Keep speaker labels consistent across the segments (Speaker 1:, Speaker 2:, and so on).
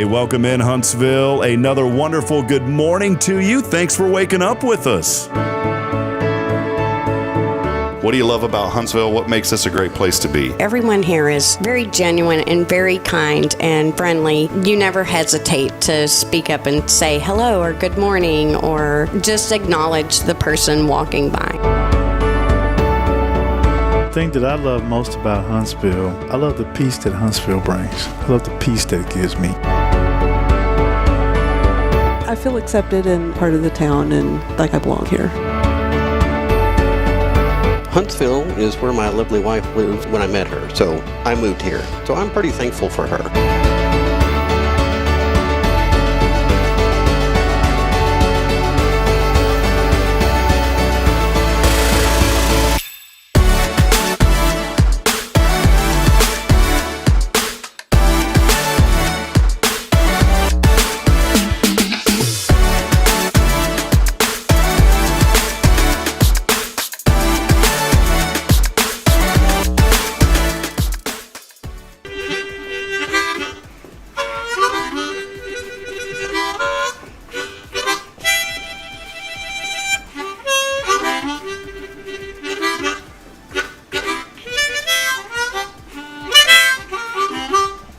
Speaker 1: Hey, welcome in, Huntsville. Another wonderful good morning to you. Thanks for waking up with us.
Speaker 2: What do you love about Huntsville? What makes this a great place to be?
Speaker 3: Everyone here is very genuine and very kind and friendly. You never hesitate to speak up and say hello or good morning or just acknowledge the person walking by.
Speaker 4: The thing that I love most about Huntsville, I love the peace that Huntsville brings. I love the peace that it gives me.
Speaker 5: I feel accepted and part of the town and like I belong here.
Speaker 6: Huntsville is where my lovely wife lived when I met her, so I moved here. So I'm pretty thankful for her.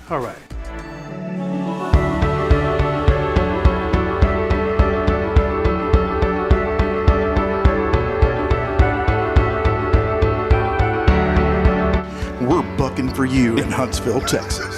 Speaker 4: All right.
Speaker 7: We're bucking for you in Huntsville, Texas.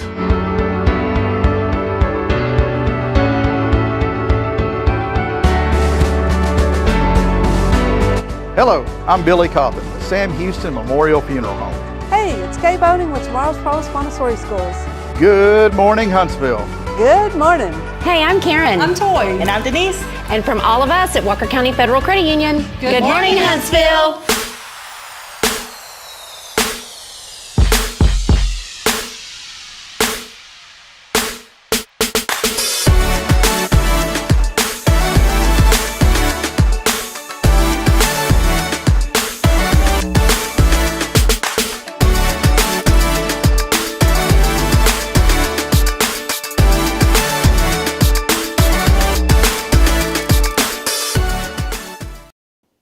Speaker 8: Hello, I'm Billy Cauthen, the Sam Houston Memorial Funeral Home.
Speaker 5: Hey, it's Kay Boating with Tomorrow's Promise Montessori Schools.
Speaker 8: Good morning, Huntsville.
Speaker 5: Good morning.
Speaker 9: Hey, I'm Karen.
Speaker 10: I'm Toy. And I'm Denise.
Speaker 9: And from all of us at Walker County Federal Credit Union, good morning, Huntsville.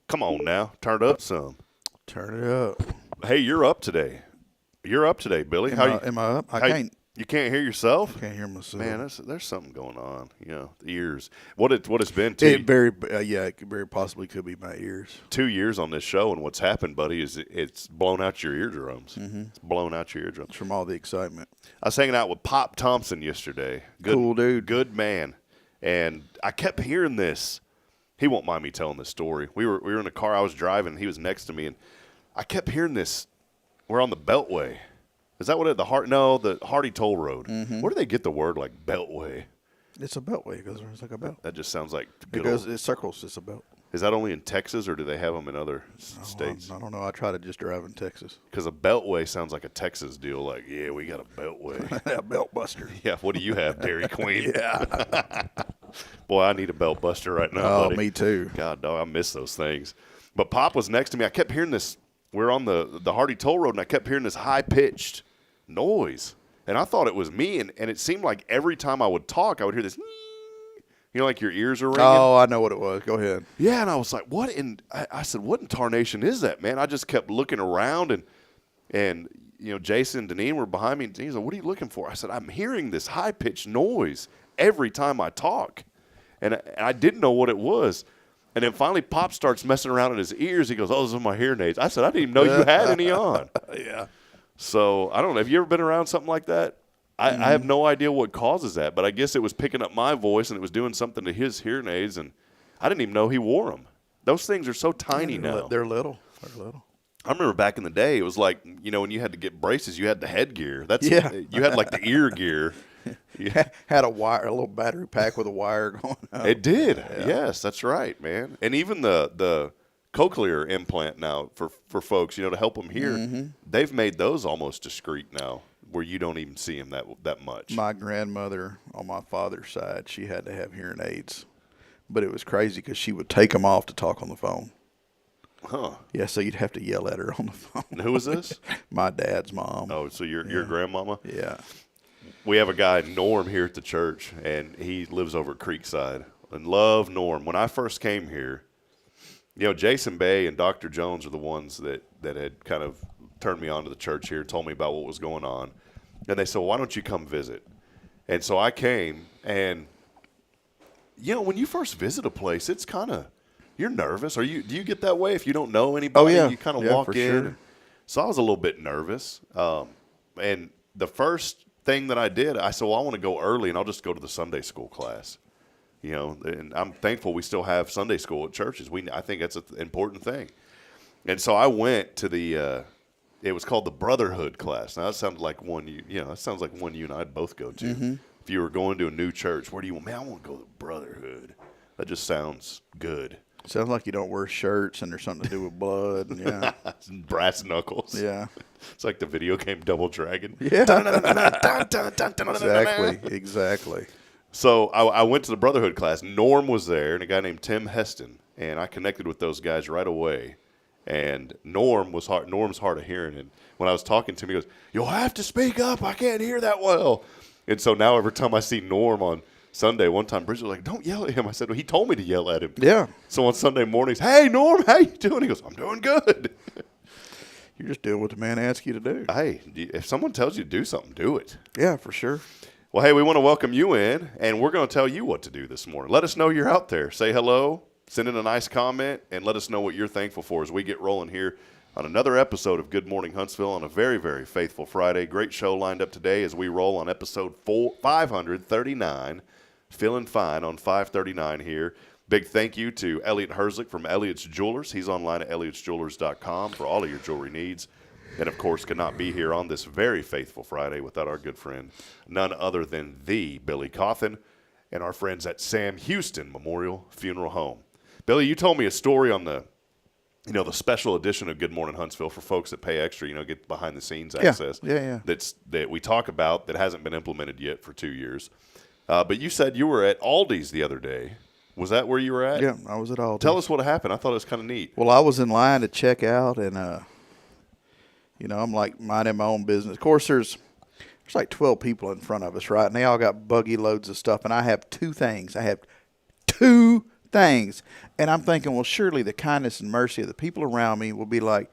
Speaker 2: Come on now, turn it up some.
Speaker 7: Turn it up.
Speaker 2: Hey, you're up today. You're up today, Billy.
Speaker 7: Am I up?
Speaker 2: You can't hear yourself?
Speaker 7: I can't hear myself.
Speaker 2: Man, there's something going on. You know, the ears. What it's been
Speaker 7: It very possibly could be my ears.
Speaker 2: 2 years on this show, and what's happened, buddy, is it's blown out your eardrums.
Speaker 7: Mm-hmm.
Speaker 2: It's blown out your eardrums.
Speaker 7: From all the excitement.
Speaker 2: I was hanging out with Pop Thompson yesterday.
Speaker 7: Cool dude.
Speaker 2: Good man. And I kept hearing this. He won't mind me telling this story. We were in a car. I was driving. He was next to me, and I kept hearing this. We're on the Beltway. Is that what the Hardy Toll Road?
Speaker 7: Mm-hmm.
Speaker 2: Where do they get the word like Beltway?
Speaker 7: It's a beltway. It goes it's like a belt.
Speaker 2: That just sounds like
Speaker 7: It circles. It's a belt.
Speaker 2: Is that only in Texas, or do they have them in other states?
Speaker 7: I don't know. I try to just drive in Texas.
Speaker 2: Because a Beltway sounds like a Texas deal. Like, yeah, we got a Beltway.
Speaker 7: A belt buster.
Speaker 2: Yeah. What do you have, Dairy Queen?
Speaker 7: Yeah.
Speaker 2: Boy, I need a belt buster right now.
Speaker 7: Oh,
Speaker 2: buddy.
Speaker 7: me too.
Speaker 2: God, dog, I miss those things. But Pop was next to me. I kept hearing this. We're on the Hardy Toll Road, and I kept hearing this high-pitched noise. And I thought it was me, and it seemed like every time I would talk, I would hear this, you know, like your ears are ringing.
Speaker 7: Oh, I know what it was. Go ahead.
Speaker 2: Yeah, and I was like, what in – I said, what in tarnation is that, man? I just kept looking around, and you know, Jason and Deneen were behind me, and he's like, what are you looking for? I said, I'm hearing this high-pitched noise every time I talk. And I didn't know what it was. And then finally Pop starts messing around in his ears. He goes, oh, those are my hearing aids. I said, I didn't even know you had any on.
Speaker 7: Yeah.
Speaker 2: So I don't know. Have you ever been around something like that? I have no idea what causes that, but I guess it was picking up my voice and it was doing something to his hearing aids, and I didn't even know he wore them. Those things are so tiny now.
Speaker 7: They're little. They're little.
Speaker 2: I remember back in the day, it was like, you know, when you had to get braces, you had the headgear. You had like the ear gear.
Speaker 7: Yeah. Had a little battery pack with a wire going up.
Speaker 2: It did. Yeah. Yes, that's right, man. And even the cochlear implant now for folks, you know, to help them hear, they've made those almost discreet now, where you don't even see them that much.
Speaker 7: My grandmother on my father's side, she had to have hearing aids, but it was crazy because she would take them off to talk on the phone.
Speaker 2: Huh.
Speaker 7: Yeah, so you'd have to yell at her on the phone.
Speaker 2: And who was this?
Speaker 7: My dad's mom.
Speaker 2: Oh, so your grandmama?
Speaker 7: Yeah.
Speaker 2: We have a guy, Norm, here at the church, and he lives over at Creekside. And love Norm. When I first came here, Jason Bay and Dr. Jones are the ones that had kind of turned me on to the church here, told me about what was going on. And they said, well, why don't you come visit? And so I came, and, when you first visit a place, it's kind of, you're nervous. Do you get that way if you don't know anybody?
Speaker 7: Oh, yeah.
Speaker 2: You kind of
Speaker 7: Yeah,
Speaker 2: walk
Speaker 7: for
Speaker 2: in.
Speaker 7: sure.
Speaker 2: So I was a little bit nervous. And the first thing that I did, I said, well, I want to go early, and I'll just go to the Sunday school class. And I'm thankful we still have Sunday school at churches. I think that's an important thing. And so I went to it was called the Brotherhood class. Now that sounds like one you and I'd both go to.
Speaker 7: Mm-hmm.
Speaker 2: If you were going to a new church, where do you want? Man, I want to go to Brotherhood. That just sounds good.
Speaker 7: Sounds like you don't wear shirts and there's something to do with blood. And yeah.
Speaker 2: Brass knuckles.
Speaker 7: Yeah.
Speaker 2: It's like the video game Double Dragon.
Speaker 7: Yeah. Exactly.
Speaker 2: So I went to the Brotherhood class. Norm was there, and a guy named Tim Heston, and I connected with those guys right away. And Norm's hard of hearing, and when I was talking to him, he goes, "You'll have to speak up. I can't hear that well." And so now every time I see Norm on Sunday, one time Bridget was like, "Don't yell at him." I said, "Well, he told me to yell at him."
Speaker 7: Yeah.
Speaker 2: So on Sunday mornings, "Hey, Norm, how you doing?" He goes, "I'm doing good."
Speaker 7: You're just doing what the man asks you to do.
Speaker 2: Hey, if someone tells you to do something, do it.
Speaker 7: Yeah, for sure.
Speaker 2: Well, hey, we want to welcome you in, and we're going to tell you what to do this morning. Let us know you're out there. Say hello, send in a nice comment, and let us know what you're thankful for as we get rolling here on another episode of Good Morning Huntsville on a very, very faithful Friday. Great show lined up today as we roll on episode 539, feeling fine on 539 here. Big thank you to Elliot Herzlich from Elliot's Jewelers. He's online at elliotsjewelers.com for all of your jewelry needs. And, of course, could not be here on this very faithful Friday without our good friend, none other than the Billy Cauthen and our friends at Sam Houston Memorial Funeral Home. Billy, you told me a story on the special edition of Good Morning Huntsville for folks that pay extra, get behind-the-scenes access.
Speaker 7: Yeah.
Speaker 2: That we talk about that hasn't been implemented yet for 2 years. But you said you were at Aldi's the other day. Was that where you were at?
Speaker 7: Yeah, I was at Aldi's.
Speaker 2: Tell us what happened. I thought it was kind of neat.
Speaker 7: Well, I was in line to check out, and I'm like minding my own business. Of course, there's like 12 people in front of us, right? And they all got buggy loads of stuff, and I have two things. And I'm thinking, well, surely the kindness and mercy of the people around me will be like,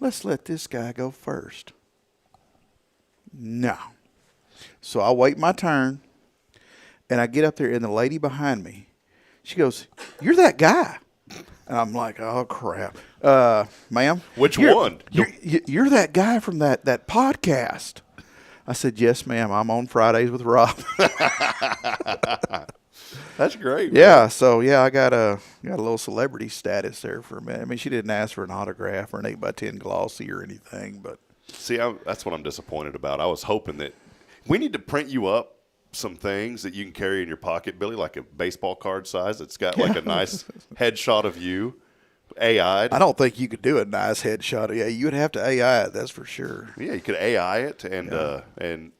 Speaker 7: let's let this guy go first. No. So I wait my turn, and I get up there, and the lady behind me, she goes, "You're that guy." And I'm like, oh, crap. Ma'am?
Speaker 2: Which one?
Speaker 7: You're that guy from that podcast. I said, yes, ma'am. I'm on Fridays with Rob.
Speaker 2: That's great.
Speaker 7: Yeah,
Speaker 2: man.
Speaker 7: so, I got a little celebrity status there for a minute. I mean, she didn't ask for an autograph or an 8x10 glossy or anything. But
Speaker 2: see, that's what I'm disappointed about. I was hoping that we need to print you up some things that you can carry in your pocket, Billy, like a baseball card size. It's got like a nice headshot of you, AI'd.
Speaker 7: I don't think you could do a nice headshot. Yeah, you would have to AI it, that's for sure.
Speaker 2: Yeah, you could AI it, and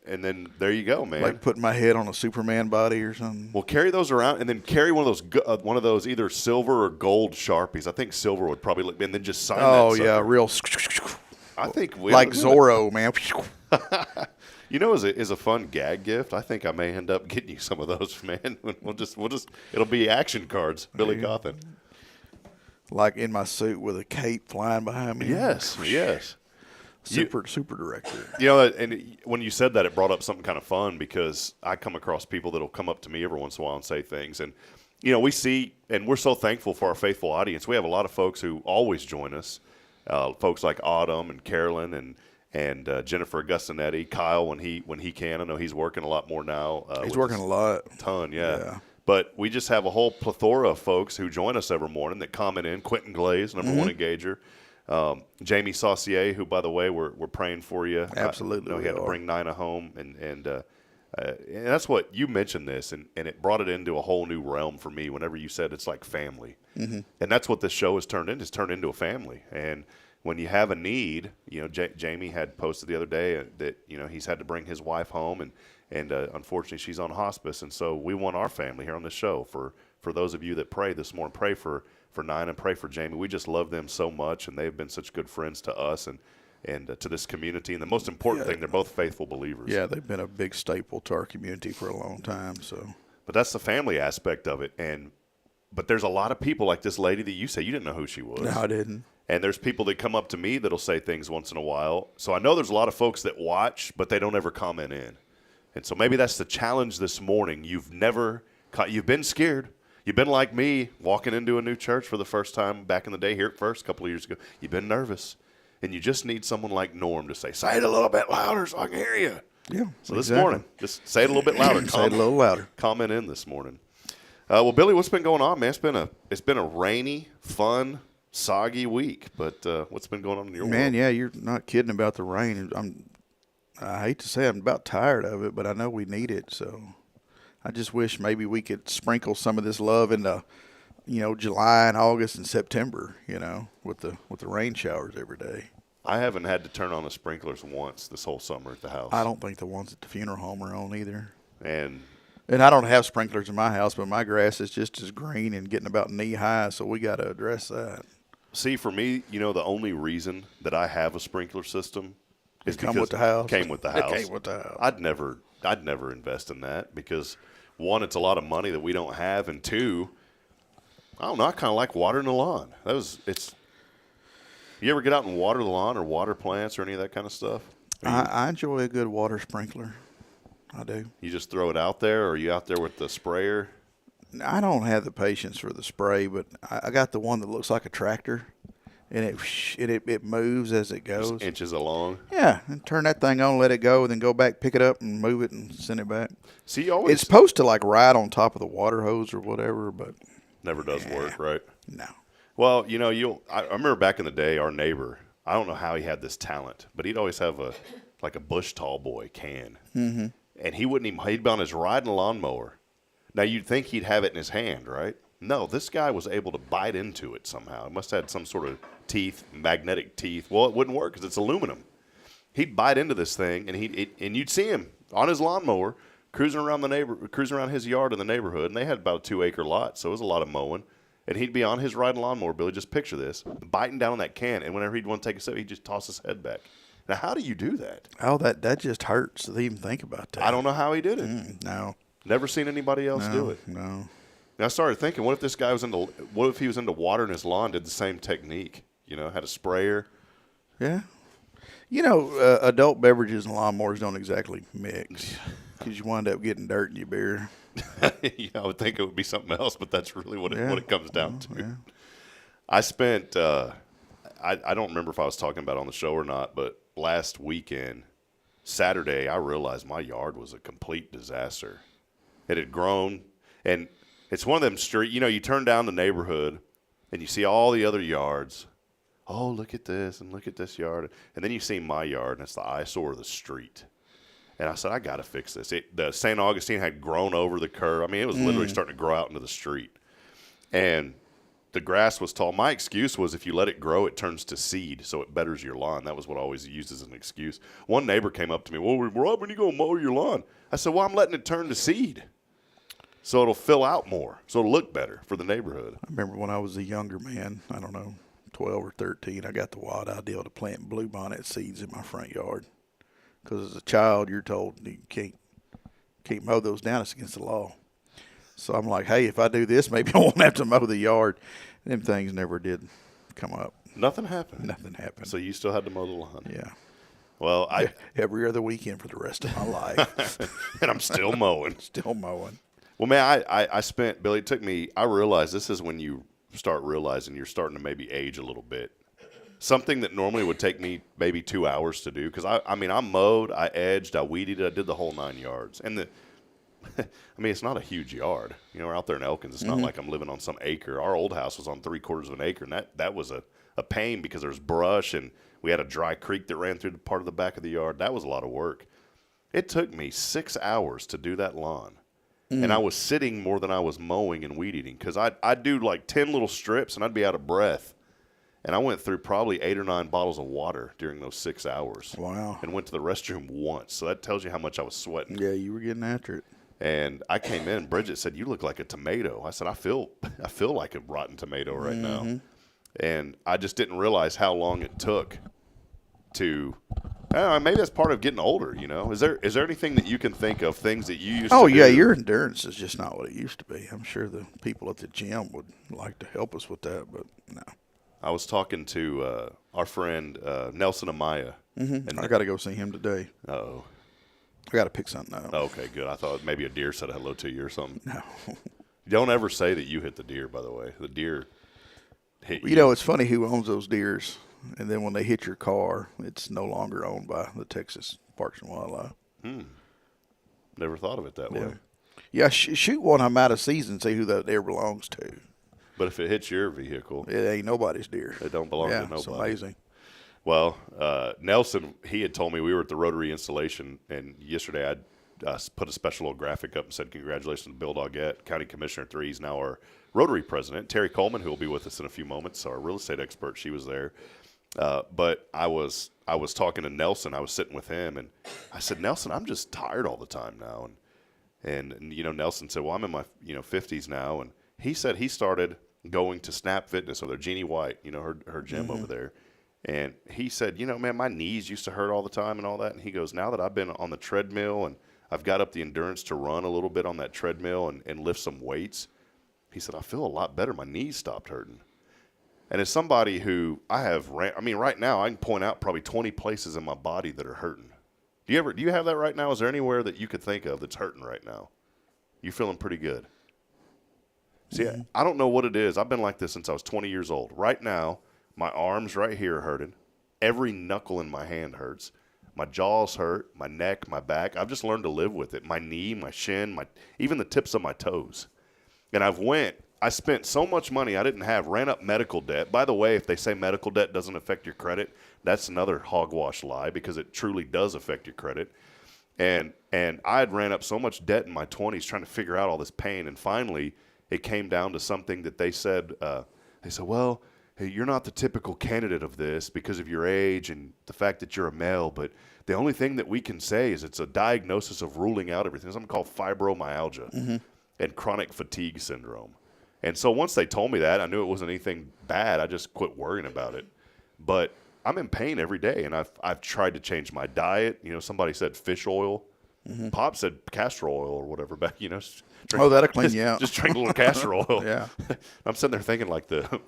Speaker 2: then there you go, man.
Speaker 7: Like putting my head on a Superman body or something.
Speaker 2: Well, carry those around, and then carry one of those either silver or gold Sharpies. I think silver would probably look, and then just sign that.
Speaker 7: Oh yeah, real.
Speaker 2: I think
Speaker 7: like Zorro, man.
Speaker 2: Is a fun gag gift. I think I may end up getting you some of those, man. We'll just it'll be action cards, Billy Cauthen.
Speaker 7: Like in my suit with a cape flying behind me.
Speaker 2: Yes.
Speaker 7: Super director.
Speaker 2: And when you said that, it brought up something kind of fun because I come across people that'll come up to me every once in a while and say things. And, we see, and we're so thankful for our faithful audience. We have a lot of folks who always join us, folks like Autumn and Carolyn and Jennifer Augustinetti, Kyle when he can. I know he's working a lot more now.
Speaker 7: He's working a lot.
Speaker 2: Ton, yeah. But we just have a whole plethora of folks who join us every morning that comment in. Quentin Glaze, number one engager. Jamie Saucier, who, by the way, we're praying for you.
Speaker 7: Absolutely.
Speaker 2: He had to bring Nina home. And that's what you mentioned this, and it brought it into a whole new realm for me whenever you said it's like family. Mm-hmm. And that's what this show has turned into. It's turned into a family. And when you have a need, Jamie had posted the other day that, he's had to bring his wife home, and unfortunately she's on hospice. And so we want our family here on this show. For those of you that pray this morning, pray for Nina and pray for Jamie. We just love them so much, and they've been such good friends to us. And and to this community. And the most important thing, they're both faithful believers.
Speaker 7: Yeah, they've been a big staple to our community for a long time. So,
Speaker 2: but that's the family aspect of it. But there's a lot of people like this lady that you say you didn't know who she was.
Speaker 7: No, I didn't.
Speaker 2: And there's people that come up to me that'll say things once in a while. So I know there's a lot of folks that watch, but they don't ever comment in. And so maybe that's the challenge this morning. You've been scared. You've been like me, walking into a new church for the first time back in the day here at First a couple of years ago. You've been nervous. And you just need someone like Norm to say it a little bit louder so I can hear you.
Speaker 7: Yeah.
Speaker 2: So this morning, just say it a little bit louder.
Speaker 7: Say it a little louder.
Speaker 2: Comment in this morning. Well, Billy, what's been going on, man? It's been a rainy, fun, soggy week, but what's been going on in your world?
Speaker 7: Man, yeah, you're not kidding about the rain. I hate to say I'm about tired of it, but I know we need it. So I just wish maybe we could sprinkle some of this love into, July and August and September, with the rain showers every day.
Speaker 2: I haven't had to turn on the sprinklers once this whole summer at the house.
Speaker 7: I don't think the ones at the funeral home are on either.
Speaker 2: And
Speaker 7: I don't have sprinklers in my house, but my grass is just as green and getting about knee high, so we got to address that.
Speaker 2: See, for me, the only reason that I have a sprinkler system is
Speaker 7: because came with the house.
Speaker 2: Came with the house.
Speaker 7: It came with the house.
Speaker 2: I'd never invest in that because, one, it's a lot of money that we don't have, and two, I don't know, I kind of like watering the lawn. You ever get out and water the lawn or water plants or any of that kind of stuff?
Speaker 7: I enjoy a good water sprinkler. I do.
Speaker 2: You just throw it out there, or are you out there with the sprayer?
Speaker 7: I don't have the patience for the spray, but I got the one that looks like a tractor, and it moves as it goes.
Speaker 2: Just inches along.
Speaker 7: Yeah, and turn that thing on, let it go, and then go back, pick it up, and move it, and send it back.
Speaker 2: See,
Speaker 7: it's supposed to ride on top of the water hose or whatever, but
Speaker 2: never does work, right?
Speaker 7: No.
Speaker 2: Well, I remember back in the day, our neighbor, I don't know how he had this talent, but he'd always have a bush tall boy can.
Speaker 7: Mm-hmm.
Speaker 2: And he'd be on his riding lawnmower. Now, you'd think he'd have it in his hand, right? No, this guy was able to bite into it somehow. It must have had some sort of magnetic teeth. Well, it wouldn't work because it's aluminum. He'd bite into this thing, and you'd see him on his lawnmower cruising around his yard in the neighborhood. And they had about a 2-acre lot, so it was a lot of mowing. And he'd be on his riding lawnmower, Billy, just picture this, biting down on that can. And whenever he'd want to take a sip, he'd just toss his head back. Now, how do you do that?
Speaker 7: Oh, that just hurts to even think about that.
Speaker 2: I don't know how he did it.
Speaker 7: No.
Speaker 2: Never seen anybody else do it.
Speaker 7: No.
Speaker 2: And I started thinking, what if he was into watering his lawn, did the same technique? Had a sprayer.
Speaker 7: Yeah. Adult beverages and lawnmowers don't exactly mix because you wind up getting dirt in your beer.
Speaker 2: Yeah, I would think it would be something else, but that's really what it comes down to.
Speaker 7: Yeah.
Speaker 2: I spent, I don't remember if I was talking about it on the show or not, but last weekend, Saturday, I realized my yard was a complete disaster. It had grown, and it's one of them street. You turn down the neighborhood, and you see all the other yards. Oh, look at this, and look at this yard. And then you see my yard, and it's the eyesore of the street. And I said, I got to fix this. The St. Augustine had grown over the curb. I mean, it was literally starting to grow out into the street. And the grass was tall. My excuse was if you let it grow, it turns to seed, so it betters your lawn. That was what I always used as an excuse. One neighbor came up to me, well, Rob, when you go mow your lawn? I said, well, I'm letting it turn to seed, so it'll fill out more, so it'll look better for the neighborhood.
Speaker 7: I remember when I was a younger man, I don't know, 12 or 13, I got the wild idea to plant bluebonnet seeds in my front yard. Because as a child, you're told you can't mow those down. It's against the law. So I'm like, hey, if I do this, maybe I won't have to mow the yard. Them things never did come up.
Speaker 2: Nothing happened.
Speaker 7: Nothing happened.
Speaker 2: So you still had to mow the lawn.
Speaker 7: Yeah.
Speaker 2: Well,
Speaker 7: every other weekend for the rest of my life.
Speaker 2: And I'm still mowing.
Speaker 7: Still mowing.
Speaker 2: Well, man, I spent, Billy, I realized this is when you start realizing you're starting to maybe age a little bit. Something that normally would take me maybe 2 hours to do, because I mowed, I edged, I weeded, I did the whole 9 yards. And it's not a huge yard. We're out there in Elkins. It's not like I'm living on some acre. Our old house was on 3/4 of an acre, and that was a pain because there was brush, and we had a dry creek that ran through the part of the back of the yard. That was a lot of work. It took me 6 hours to do that lawn. And I was sitting more than I was mowing and weed eating, because I'd do like 10 little strips, and I'd be out of breath. And I went through probably 8 or 9 bottles of water during those 6 hours.
Speaker 7: Wow.
Speaker 2: And went to the restroom once. So that tells you how much I was sweating.
Speaker 7: Yeah, you were getting after it.
Speaker 2: And I came in, Bridget said, you look like a tomato. I said, I feel like a rotten tomato right now. And I just didn't realize how long it took to. I don't know, maybe that's part of getting older. Is there anything that you can think of, things that you used
Speaker 7: Oh,
Speaker 2: to
Speaker 7: yeah,
Speaker 2: do?
Speaker 7: your endurance is just not what it used to be. I'm sure the people at the gym would like to help us with that, but no.
Speaker 2: I was talking to our friend Nelson Amaya.
Speaker 7: And I got to go see him today.
Speaker 2: Uh-oh.
Speaker 7: I got to pick something up.
Speaker 2: Okay, good. I thought maybe a deer said hello to you or something.
Speaker 7: No.
Speaker 2: Don't ever say that you hit the deer, by the way. The deer hit you.
Speaker 7: You know, it's funny who owns those deers, and then when they hit your car, it's no longer owned by the Texas Parks and Wildlife.
Speaker 2: Never thought of it that way.
Speaker 7: Yeah, shoot one I'm out of season, see who that deer belongs to.
Speaker 2: But if it hits your vehicle,
Speaker 7: It ain't nobody's deer.
Speaker 2: it don't belong to nobody.
Speaker 7: It's amazing.
Speaker 2: Well, Nelson, he had told me we were at the Rotary installation, and yesterday I put a special little graphic up and said, congratulations to Bill Doggett, County Commissioner 3. He's now our Rotary President. Terry Coleman, who will be with us in a few moments, our real estate expert, she was there. But I was talking to Nelson. I was sitting with him, and I said, Nelson, I'm just tired all the time now. And Nelson said, well, I'm in my 50s now. And he said he started going to Snap Fitness or their Jeannie White, her gym over there. And he said, man, my knees used to hurt all the time and all that. And he goes, now that I've been on the treadmill and I've got up the endurance to run a little bit on that treadmill and lift some weights, he said, I feel a lot better. My knees stopped hurting. And as somebody who right now I can point out probably 20 places in my body that are hurting. Do you have that right now? Is there anywhere that you could think of that's hurting right now? You feeling pretty good? See, I don't know what it is. I've been like this since I was 20 years old. Right now, my arms right here are hurting. Every knuckle in my hand hurts. My jaws hurt, my neck, my back. I've just learned to live with it. My knee, my shin, even the tips of my toes. And I spent so much money I didn't have, ran up medical debt. By the way, if they say medical debt doesn't affect your credit, that's another hogwash lie because it truly does affect your credit. And I had ran up so much debt in my 20s trying to figure out all this pain. And finally, it came down to something that they said, well, hey, you're not the typical candidate of this because of your age and the fact that you're a male, but the only thing that we can say is it's a diagnosis of ruling out everything. Something called fibromyalgia and chronic fatigue syndrome. And so once they told me that, I knew it wasn't anything bad. I just quit worrying about it. But I'm in pain every day, and I've tried to change my diet. Somebody said fish oil. Pop said castor oil or whatever back,
Speaker 7: That'll clean you out.
Speaker 2: Just drink a little castor oil.
Speaker 7: Yeah.
Speaker 2: I'm sitting there thinking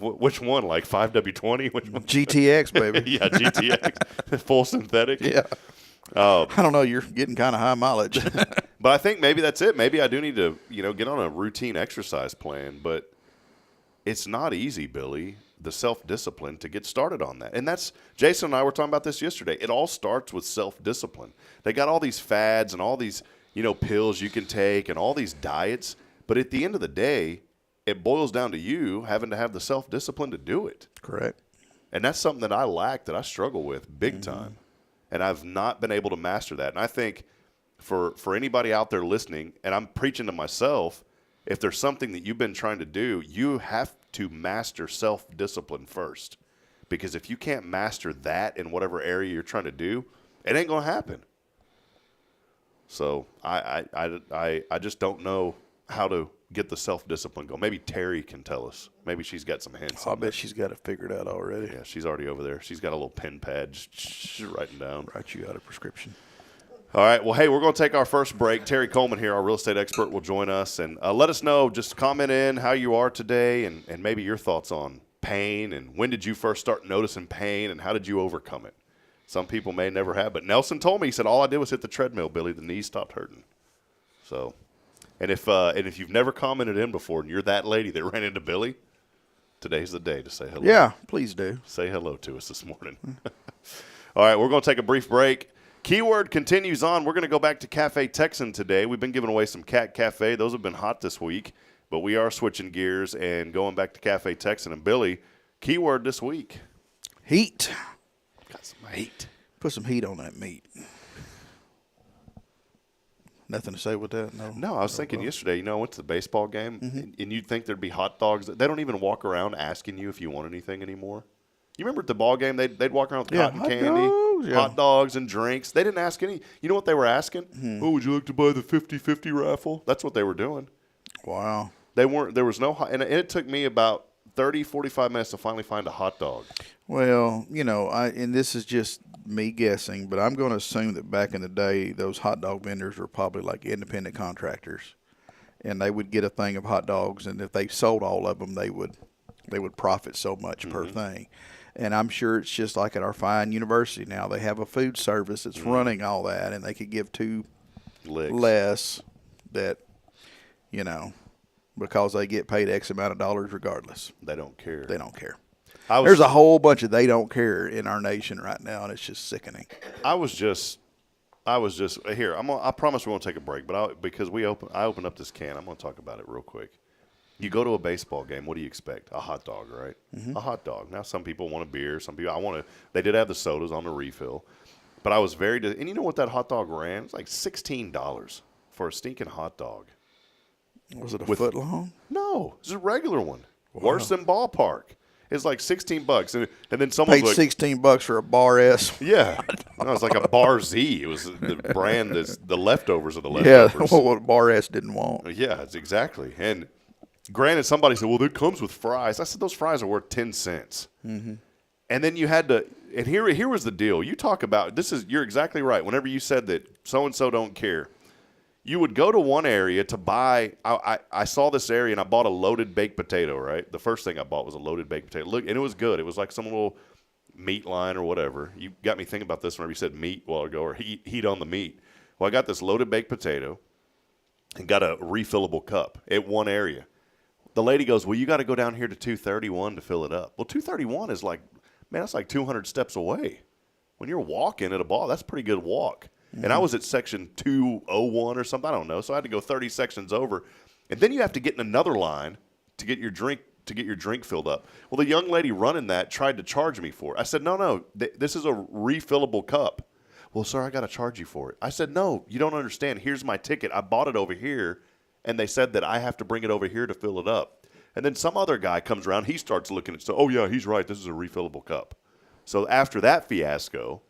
Speaker 2: which one, like 5W20? Which one?
Speaker 7: GTX, baby.
Speaker 2: Yeah, GTX. Full synthetic.
Speaker 7: Yeah. I don't know. You're getting kind of high mileage.
Speaker 2: But I think maybe that's it. Maybe I do need to, get on a routine exercise plan. But it's not easy, Billy, the self-discipline to get started on that. And that's, Jason and I were talking about this yesterday. It all starts with self-discipline. They got all these fads and all these, pills you can take and all these diets. But at the end of the day, it boils down to you having to have the self-discipline to do it.
Speaker 7: Correct.
Speaker 2: And that's something that I lack, that I struggle with big time. And I've not been able to master that. And I think for anybody out there listening, and I'm preaching to myself, if there's something that you've been trying to do, you have to master self-discipline first. Because if you can't master that in whatever area you're trying to do, it ain't going to happen. So I just don't know how to get the self-discipline going. Maybe Terry can tell us. Maybe she's got some hints.
Speaker 7: I bet she's got it figured out already.
Speaker 2: Yeah, she's already over there. She's got a little pen pad just writing down.
Speaker 7: Write you out a prescription.
Speaker 2: All right. Well, hey, we're going to take our first break. Terry Coleman here, our real estate expert, will join us. And let us know, just comment in how you are today and maybe your thoughts on pain and when did you first start noticing pain and how did you overcome it? Some people may never have. But Nelson told me, he said, all I did was hit the treadmill, Billy. The knees stopped hurting. So, and if you've never commented in before and you're that lady that ran into Billy, today's the day to say hello.
Speaker 7: Yeah, please do.
Speaker 2: Say hello to us this morning. All right, we're going to take a brief break. Keyword continues on. We're going to go back to Cafe Texan today. We've been giving away some Cat Cafe. Those have been hot this week, but we are switching gears and going back to Cafe Texan. And Billy, keyword this week.
Speaker 7: Heat.
Speaker 2: Got some heat.
Speaker 7: Put some heat on that meat. Nothing to say with that?
Speaker 2: No, I was thinking yesterday, I went to the baseball game, and you'd think there'd be hot dogs. They don't even walk around asking you if you want anything anymore. You remember at the ball game, they'd walk around with cotton candy, hot dogs, and drinks. They didn't ask any. You know what they were asking? Oh, would you like to buy the 50-50 raffle? That's what they were doing.
Speaker 7: Wow.
Speaker 2: They weren't. There was no. And it took me about 30, 45 minutes to finally find a hot dog.
Speaker 7: Well, and this is just me guessing, but I'm going to assume that back in the day, those hot dog vendors were probably like independent contractors, and they would get a thing of hot dogs, and if they sold all of them, they would profit so much per thing. And I'm sure it's just like at our fine university now. They have a food service that's running all that, and they could give two less that, because they get paid X amount of dollars regardless.
Speaker 2: They don't care.
Speaker 7: They don't care. There's a whole bunch of they don't care in our nation right now, and it's just sickening.
Speaker 2: I was just here. I promise we won't take a break, but because I opened up this can, I'm going to talk about it real quick. You go to a baseball game, what do you expect? A hot dog, right? A hot dog. Now, some people want a beer. Some people they did have the sodas on the refill, but I was and you know what that hot dog ran? It's like $16 for a stinking hot dog.
Speaker 7: Was it a foot long?
Speaker 2: No, it's a regular one. Wow. Worse than ballpark. It's like $16, and then someone
Speaker 7: paid $16 for a Bar S.
Speaker 2: Yeah, no, it's like a Bar Z. It was the brand that's the leftovers of the leftovers.
Speaker 7: Yeah, what Bar S didn't want.
Speaker 2: Yeah, it's exactly. And granted, somebody said, "Well, it comes with fries." I said, "Those fries are worth 10 cents." Mm-hmm. And then you had to. And here was the deal. You talk about this is. You're exactly right. Whenever you said that so and so don't care. You would go to one area to buy. I saw this area and I bought a loaded baked potato. Right, the first thing I bought was a loaded baked potato. Look, and it was good. It was like some little meat line or whatever. You got me thinking about this whenever you said meat a while ago or heat on the meat. Well, I got this loaded baked potato and got a refillable cup at one area. The lady goes, "Well, you got to go down here to 231 to fill it up." Well, 231 is like, man, that's like 200 steps away. When you're walking at a ball, that's a pretty good walk. And I was at section 201 or something. I don't know. So I had to go 30 sections over. And then you have to get in another line to get your drink filled up. Well, the young lady running that tried to charge me for it. I said, no, this is a refillable cup. Well, sir, I got to charge you for it. I said, no, you don't understand. Here's my ticket. I bought it over here, and they said that I have to bring it over here to fill it up. And then some other guy comes around. He starts looking at it. So, oh, yeah, he's right. This is a refillable cup. So after that fiasco,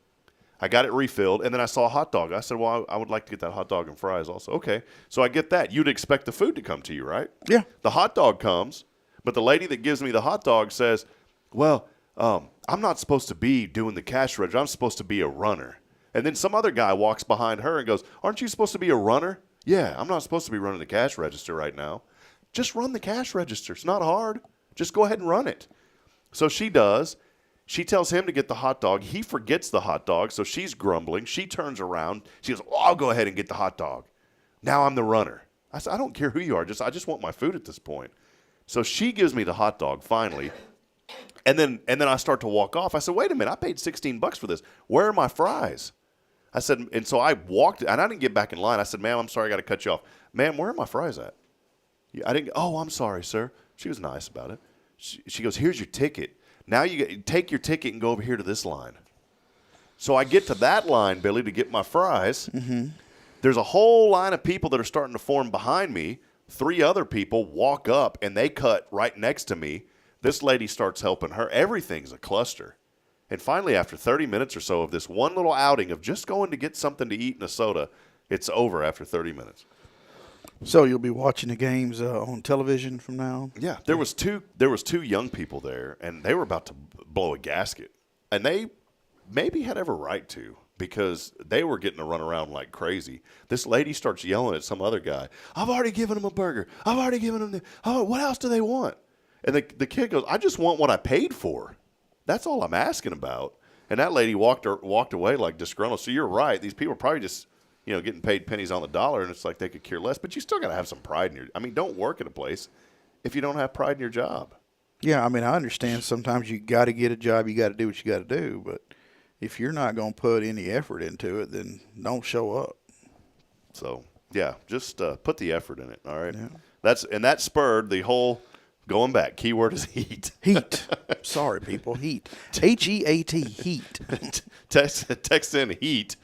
Speaker 2: I got it refilled, and then I saw a hot dog. I said, well, I would like to get that hot dog and fries also. Okay, so I get that. You'd expect the food to come to you, right?
Speaker 7: Yeah.
Speaker 2: The hot dog comes, but the lady that gives me the hot dog says, well, I'm not supposed to be doing the cash register. I'm supposed to be a runner. And then some other guy walks behind her and goes, aren't you supposed to be a runner? Yeah, I'm not supposed to be running the cash register right now. Just run the cash register. It's not hard. Just go ahead and run it. So she does. She tells him to get the hot dog. He forgets the hot dog, so she's grumbling. She turns around. She goes, I'll go ahead and get the hot dog. Now I'm the runner. I said, I don't care who you are. I just want my food at this point. So she gives me the hot dog finally, and then I start to walk off. I said, wait a minute. I paid $16 for this. Where are my fries? I said, and so I walked, and I didn't get back in line. I said, ma'am, I'm sorry. I got to cut you off. Ma'am, where are my fries at? I didn't. Oh, I'm sorry, sir. She was nice about it. She goes, here's your ticket. Now you take your ticket and go over here to this line. So I get to that line, Billy, to get my fries. Mm-hmm. There's a whole line of people that are starting to form behind me. 3 other people walk up, and they cut right next to me. This lady starts helping her. Everything's a cluster. And finally, after 30 minutes or so of this one little outing of just going to get something to eat and a soda, it's over after 30 minutes.
Speaker 7: So you'll be watching the games on television from now on?
Speaker 2: Yeah, there was two young people there, and they were about to blow a gasket, and they maybe had every right to because they were getting to run around like crazy. This lady starts yelling at some other guy. I've already given them a burger. I've already given them what else do they want? And the kid goes, I just want what I paid for. That's all I'm asking about. And that lady walked away like disgruntled. So you're right. These people are probably just getting paid pennies on the dollar, and it's like they could care less. But you still got to have some pride in don't work at a place if you don't have pride in your job.
Speaker 7: Yeah, I understand sometimes you got to get a job, you got to do what you got to do. But if you're not going to put any effort into it, then don't show up.
Speaker 2: So, yeah, just put the effort in it, all right?
Speaker 7: Yeah.
Speaker 2: That spurred the whole going back. Keyword is heat.
Speaker 7: Heat. Sorry, people. Heat. H-E-A-T, heat.
Speaker 2: Text in heat.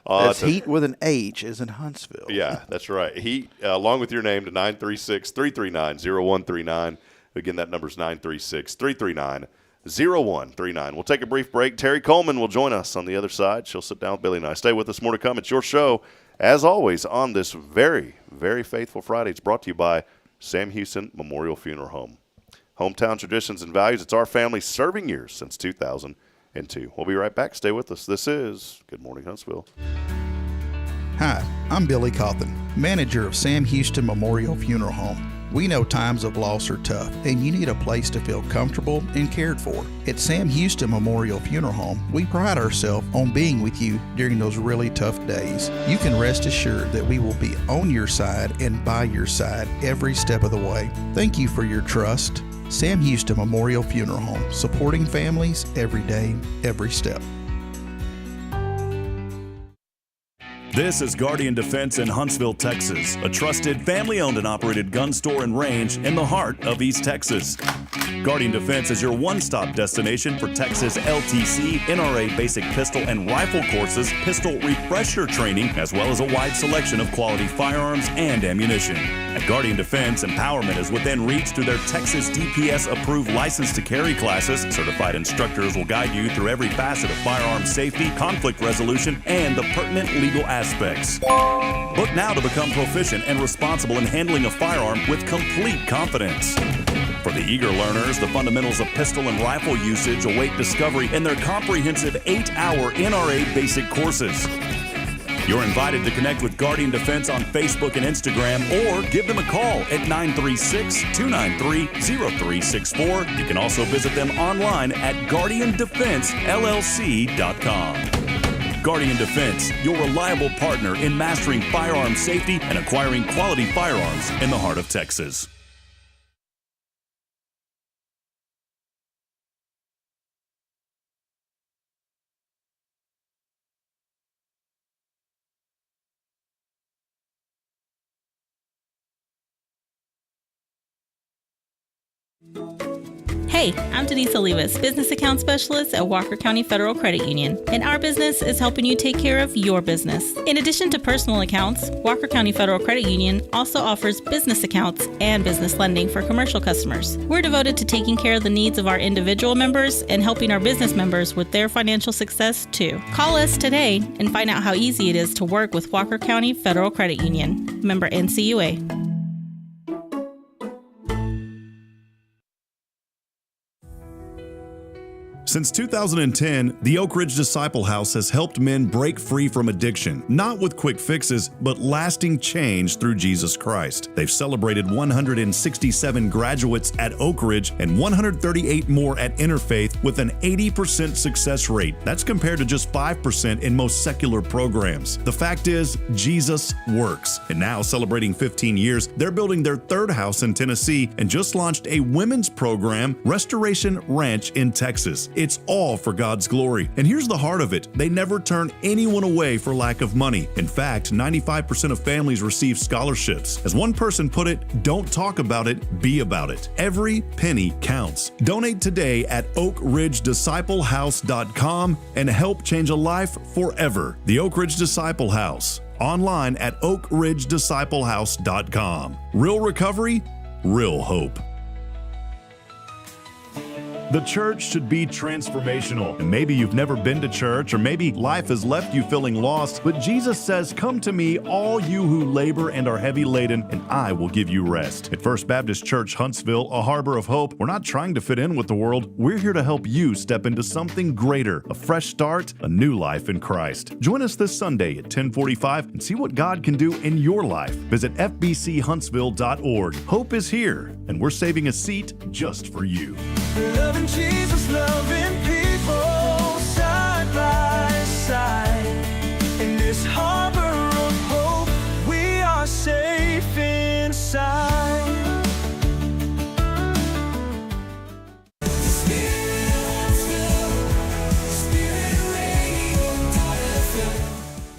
Speaker 7: That's heat with an H, as in Huntsville.
Speaker 2: Yeah, that's right. Heat, along with your name, to 936-339-0139. Again, that number's 936-339-0139. We'll take a brief break. Terry Coleman will join us on the other side. She'll sit down with Billy and I. Stay with us. More to come. It's your show, as always, on this very, very faithful Friday. It's brought to you by Sam Houston Memorial Funeral Home. Hometown traditions and values. It's our family serving years since 2002. We'll be right back. Stay with us. This is Good Morning Huntsville.
Speaker 7: Hi, I'm Billy Cauthen, manager of Sam Houston Memorial Funeral Home. We know times of loss are tough, and you need a place to feel comfortable and cared for. At Sam Houston Memorial Funeral Home, we pride ourselves on being with you during those really tough days. You can rest assured that we will be on your side and by your side every step of the way. Thank you for your trust. Sam Houston Memorial Funeral Home, supporting families every day, every step.
Speaker 1: This is Guardian Defense in Huntsville, Texas, a trusted family-owned and operated gun store and range in the heart of East Texas. Guardian Defense is your one-stop destination for Texas LTC, NRA basic pistol and rifle courses, pistol refresher training, as well as a wide selection of quality firearms and ammunition. At Guardian Defense, empowerment is within reach through their Texas DPS-approved license to carry classes. Certified instructors will guide you through every facet of firearm safety, conflict resolution, and the pertinent legal aspects. Book now to become proficient and responsible in handling a firearm with complete confidence. For the eager learners, the fundamentals of pistol and rifle usage await discovery in their comprehensive 8-hour NRA basic courses. You're invited to connect with Guardian Defense on Facebook and Instagram, or give them a call at 936-293-0364. You can also visit them online at guardiandefensellc.com. Guardian Defense, your reliable partner in mastering firearm safety and acquiring quality firearms in the heart of Texas.
Speaker 10: Hey, I'm Denise Olivas, Business Account Specialist at Walker County Federal Credit Union, and our business is helping you take care of your business. In addition to personal accounts, Walker County Federal Credit Union also offers business accounts and business lending for commercial customers. We're devoted to taking care of the needs of our individual members and helping our business members with their financial success too. Call us today and find out how easy it is to work with Walker County Federal Credit Union. Member NCUA.
Speaker 1: Since 2010, the Oak Ridge Disciple House has helped men break free from addiction, not with quick fixes, but lasting change through Jesus Christ. They've celebrated 167 graduates at Oak Ridge and 138 more at Interfaith with an 80% success rate. That's compared to just 5% in most secular programs. The fact is, Jesus works. And now, celebrating 15 years, they're building their third house in Tennessee and just launched a women's program, Restoration Ranch in Texas. It's all for God's glory. And here's the heart of it. They never turn anyone away for lack of money. In fact, 95% of families receive scholarships. As one person put it, don't talk about it, be about it. Every penny counts. Donate today at oakridgedisciplehouse.com and help change a life forever. The Oak Ridge Disciple House. Online at oakridgedisciplehouse.com. Real recovery, real hope. The church should be transformational. And maybe you've never been to church, or maybe life has left you feeling lost, but Jesus says, "Come to me, all you who labor and are heavy laden, and I will give you rest." At First Baptist Church Huntsville, a harbor of hope, we're not trying to fit in with the world. We're here to help you step into something greater, a fresh start, a new life in Christ. Join us this Sunday at 10:45 and see what God can do in your life. Visit fbchuntsville.org. Hope is here, and we're saving a seat just for you.
Speaker 11: Loving Jesus, loving people side by side. In this harbor of hope, we are safe inside.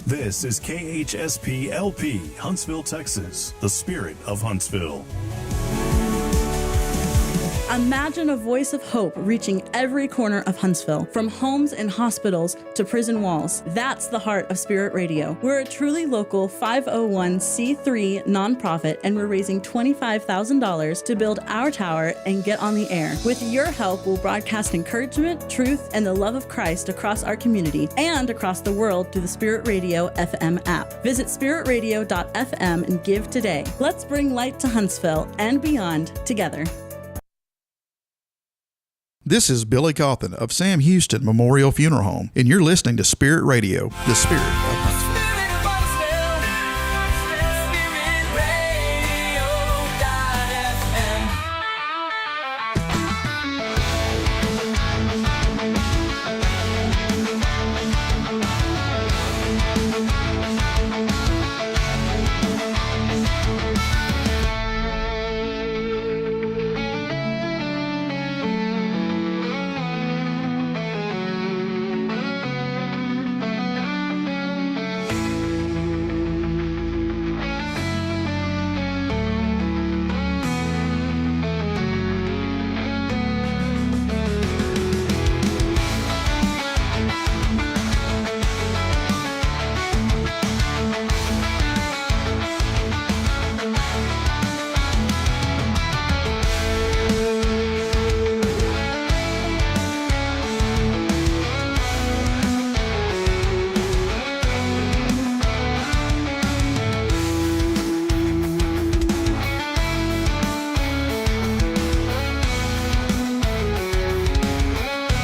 Speaker 1: This is KHSP-LP, Huntsville, Texas, the spirit of Huntsville.
Speaker 12: Imagine a voice of hope reaching every corner of Huntsville, from homes and hospitals to prison walls. That's the heart of Spirit Radio. We're a truly local 501c3 nonprofit, and we're raising $25,000 to build our tower and get on the air. With your help, we'll broadcast encouragement, truth, and the love of Christ across our community and across the world through the Spirit Radio FM app. Visit spiritradio.fm and give today. Let's bring light to Huntsville and beyond together.
Speaker 7: This is Billy Cauthen of Sam Houston Memorial Funeral Home, and you're listening to Spirit Radio, the spirit of Huntsville.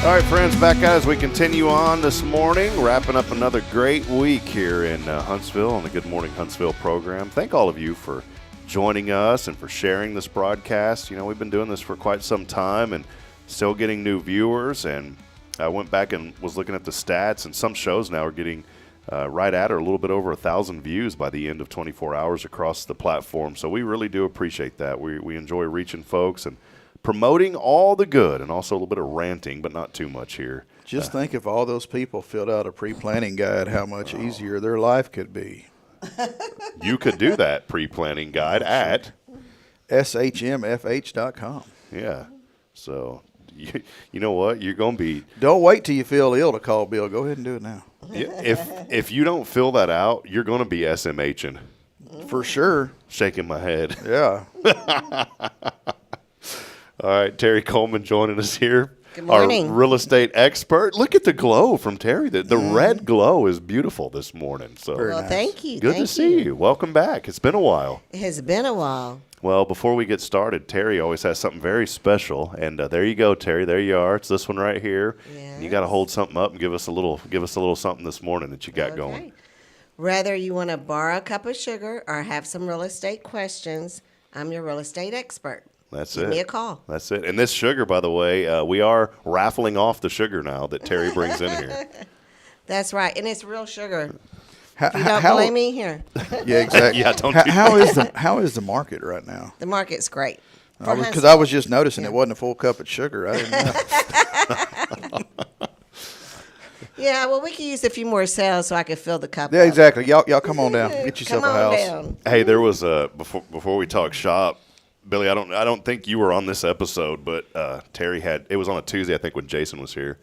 Speaker 2: All right, friends, back as we continue on this morning, wrapping up another great week here in Huntsville on the Good Morning Huntsville program. Thank all of you for joining us and for sharing this broadcast. You know, we've been doing this for quite some time and still getting new viewers. And I went back and was looking at the stats, and some shows now are getting right at or a little bit over 1,000 views by the end of 24 hours across the platform. So we really do appreciate that. We enjoy reaching folks and promoting all the good, and also a little bit of ranting, but not too much here.
Speaker 7: Just think if all those people filled out a pre-planning guide, how much easier their life could be.
Speaker 2: You could do that pre-planning guide at
Speaker 7: SHMFH.com.
Speaker 2: Yeah. So, you know what? You're going to be...
Speaker 7: Don't wait till you feel ill to call Bill. Go ahead and do it now.
Speaker 2: If you don't fill that out, you're going to be SMHing.
Speaker 7: For sure.
Speaker 2: Shaking my head.
Speaker 7: Yeah.
Speaker 2: All right, Terry Coleman joining us here.
Speaker 13: Good morning.
Speaker 2: Our real estate expert. Look at the glow from Terry. The red glow is beautiful this morning. So
Speaker 13: Well, thank you.
Speaker 2: Good
Speaker 13: Thank
Speaker 2: to see
Speaker 13: you.
Speaker 2: you. Welcome back. It's been a while.
Speaker 13: It has been a while.
Speaker 2: Well, before we get started, Terry always has something very special, and there you go, Terry. There you are. It's this one right here.
Speaker 13: Yes.
Speaker 2: And you got to hold something up and give us a little something this morning that you got going.
Speaker 13: Whether you want to borrow a cup of sugar or have some real estate questions, I'm your real estate expert.
Speaker 2: That's
Speaker 13: Give
Speaker 2: it.
Speaker 13: me a call.
Speaker 2: That's it. And this sugar, by the way, we are raffling off the sugar now that Terry brings in here.
Speaker 13: That's right, and it's real sugar.
Speaker 7: How,
Speaker 13: If you don't blame me, here.
Speaker 7: Yeah, exactly.
Speaker 2: Yeah, don't do
Speaker 7: how is the market right now?
Speaker 13: The market's great.
Speaker 7: Because I was just noticing it wasn't a full cup of sugar. I didn't know.
Speaker 13: Yeah, well, we could use a few more sales so I could fill the cup
Speaker 7: Yeah,
Speaker 13: up.
Speaker 7: exactly. Y'all come on down. Get yourself
Speaker 13: Come
Speaker 7: a
Speaker 13: on
Speaker 7: house.
Speaker 13: down.
Speaker 2: Hey, there was a before we talk shop, Billy. I don't think you were on this episode, but Terry it was on a Tuesday, I think, when Jason was here,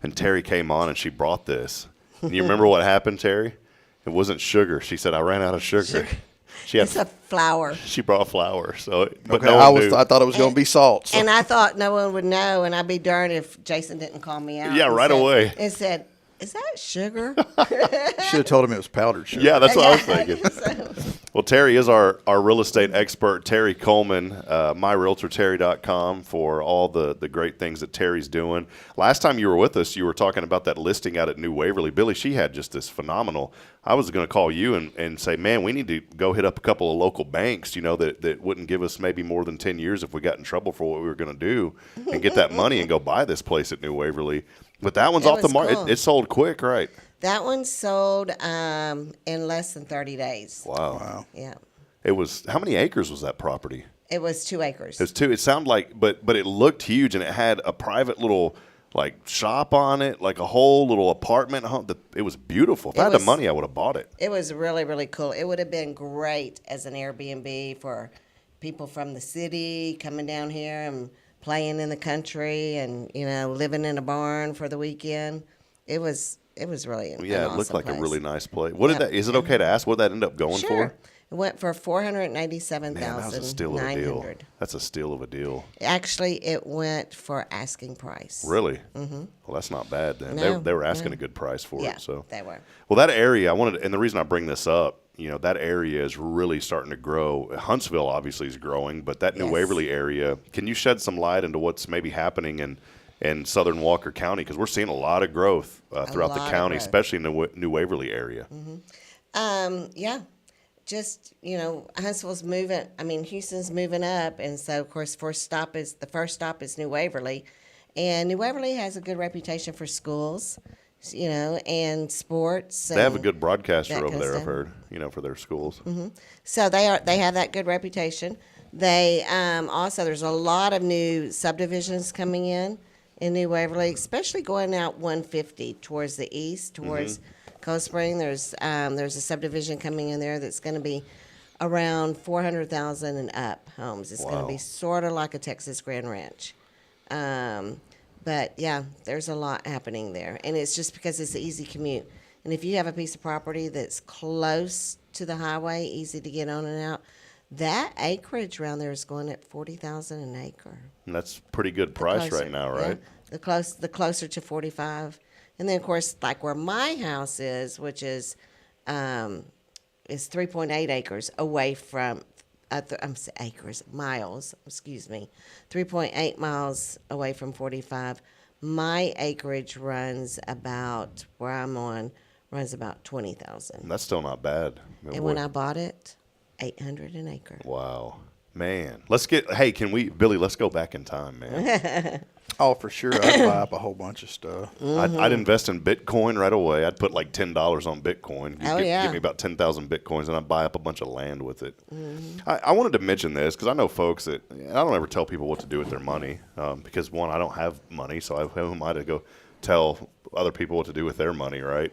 Speaker 2: and Terry came on and she brought this. And you remember what happened, Terry? It wasn't sugar. She said, "I ran out of sugar."
Speaker 13: It's a flour.
Speaker 2: She brought flour. So, but
Speaker 7: Okay,
Speaker 2: no one knew.
Speaker 7: I thought it was going to be salt. So.
Speaker 13: And I thought no one would know, and I'd be darned if Jason didn't call me out.
Speaker 2: Yeah,
Speaker 13: and
Speaker 2: right
Speaker 13: said-
Speaker 2: away.
Speaker 13: And said, "Is that sugar?"
Speaker 7: Should have told him it was powdered sugar.
Speaker 2: Yeah, that's what I was thinking. Well, Terry is our real estate expert, Terry Coleman, myrealtorterry.com for all the great things that Terry's doing. Last time you were with us, you were talking about that listing out at New Waverly. Billy, she had just this phenomenal. I was going to call you and say, man, we need to go hit up a couple of local banks, that wouldn't give us maybe more than 10 years if we got in trouble for what we were going to do and get that money and go buy this place at New Waverly. But that one's off the market.
Speaker 13: Cool.
Speaker 2: It sold quick, right?
Speaker 13: That one sold in less than 30 days.
Speaker 2: Wow.
Speaker 13: Yeah.
Speaker 2: It was, how many acres was that property?
Speaker 13: It was 2 acres.
Speaker 2: It was 2. It sounded like, but it looked huge, and it had a private little shop on it, like a whole little apartment home. It was beautiful. If I had the money, I would have bought it.
Speaker 13: It was really, really cool. It would have been great as an Airbnb for people from the city coming down here and playing in the country and, living in a barn for the weekend. It was really an
Speaker 2: Yeah, it
Speaker 13: awesome
Speaker 2: looked like
Speaker 13: place.
Speaker 2: a really nice place. What did that? Is it okay to ask what did that end up going
Speaker 13: Sure.
Speaker 2: for?
Speaker 13: It went for $497,900.
Speaker 2: Man, that was a steal of a deal. That's a steal of a deal.
Speaker 13: Actually, it went for asking price.
Speaker 2: Really? Mm-hmm. Well, that's not bad then.
Speaker 13: No,
Speaker 2: they were asking
Speaker 13: no.
Speaker 2: a good price for
Speaker 13: Yeah,
Speaker 2: it. So
Speaker 13: they were.
Speaker 2: Well, that area, and the reason I bring this up, that area is really starting to grow. Huntsville obviously is growing, but that New
Speaker 13: Yes.
Speaker 2: Waverly area, can you shed some light into what's maybe happening in southern Walker County, because we're seeing a lot of growth throughout the county, especially in the New Waverly area.
Speaker 13: Yeah. Just, Huntsville's moving. I mean, Houston's moving up. And so, of course, the first stop is New Waverly. And New Waverly has a good reputation for schools, and sports.
Speaker 2: They have a good broadcaster over there, I've heard, for their schools.
Speaker 13: So they have that good reputation. They also, there's a lot of new subdivisions coming in New Waverly, especially going out 150 towards the east, towards Cold Spring. There's a subdivision coming in there that's going to be around 400,000 and up homes. It's going to be sort of like a Texas Grand Ranch. But yeah, there's a lot happening there, and it's just because it's an easy commute. And if you have a piece of property that's close to the highway, easy to get on and out, that acreage around there is going at $40,000 an acre.
Speaker 2: And that's pretty good price right now, right?
Speaker 13: Yeah. The closer to 45. And then, of course, like where my house is, which is 3.8 acres away from, miles, 3.8 miles away from 45. My acreage runs about, where I'm on, runs about 20,000.
Speaker 2: That's still not bad.
Speaker 13: And when I bought it, 800 an acre.
Speaker 2: Wow. Man. Billy, let's go back in time, man.
Speaker 7: Oh, for sure. I'd buy up a whole bunch of stuff.
Speaker 2: I'd invest in Bitcoin right away. I'd put like $10 on Bitcoin. Give me about 10,000 Bitcoins, and I'd buy up a bunch of land with it. I wanted to mention this because I know folks that I don't ever tell people what to do with their money because, one, I don't have money, so who am I to go tell other people what to do with their money, right?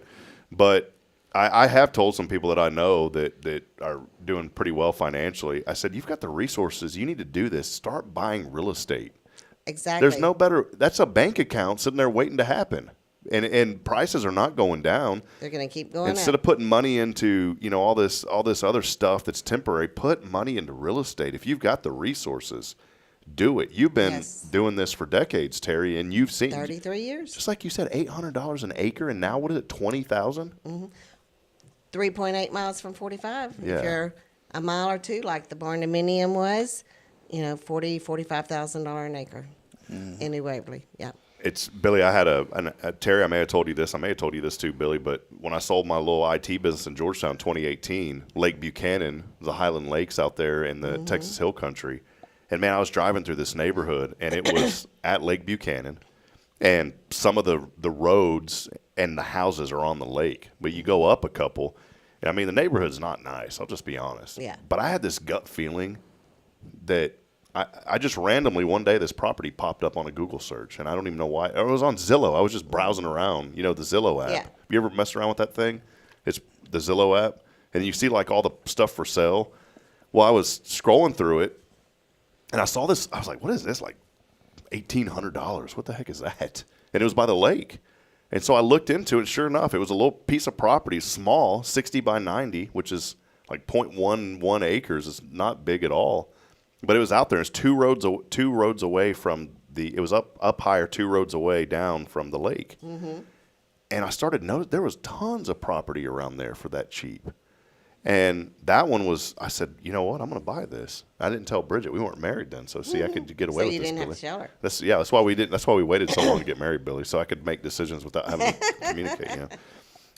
Speaker 2: But I have told some people that I know that are doing pretty well financially. I said, you've got the resources. You need to do this. Start buying real estate.
Speaker 13: Exactly.
Speaker 2: There's no better. That's a bank account sitting there waiting to happen, and prices are not going down.
Speaker 13: They're going to keep going.
Speaker 2: Instead of putting money into all this other stuff that's temporary, put money into real estate. If you've got the resources, do it. You've been doing this for decades, Terry, and you've seen
Speaker 13: 33 years.
Speaker 2: Just like you said, $800 an acre, and now what is it? 20,000.
Speaker 13: 3.8 miles from 45.
Speaker 2: Yeah.
Speaker 13: If you're a mile or two, like the barn dominium was, $45,000 an acre in New Waverly. Yeah.
Speaker 2: It's Billy. I had Terry. I may have told you this. I may have told you this too, Billy. But when I sold my little IT business in Georgetown, 2018, Lake Buchanan, the Highland Lakes out there in the Texas Hill Country, and man, I was driving through this neighborhood, and it was at Lake Buchanan, and some of the roads and the houses are on the lake, but you go up a couple, and I mean the neighborhood's not nice. I'll just be honest.
Speaker 13: Yeah.
Speaker 2: But I had this gut feeling that. I just randomly one day this property popped up on a Google search, and I don't even know why. It was on Zillow. I was just browsing around, the Zillow app.
Speaker 13: Yeah.
Speaker 2: Have you ever messed around with that thing? It's the Zillow app, and you see like all the stuff for sale. Well, I was scrolling through it, and I saw this. I was like, what is this? Like $1,800. What the heck is that? And it was by the lake. And so I looked into it. Sure enough, it was a little piece of property, small, 60 by 90, which is like 0.11 acres. It's not big at all. But it was out there. It's two roads away from it was up higher, 2 roads away down from the lake. And I started noticing there was tons of property around there for that cheap. And that one was, I said, you know what? I'm going to buy this. I didn't tell Bridget. We weren't married then. So see, I could get away with this.
Speaker 13: So you didn't
Speaker 2: Billy.
Speaker 13: have to tell her.
Speaker 2: That's why we didn't. That's why we waited so long to get married, Billy, so I could make decisions without having to communicate.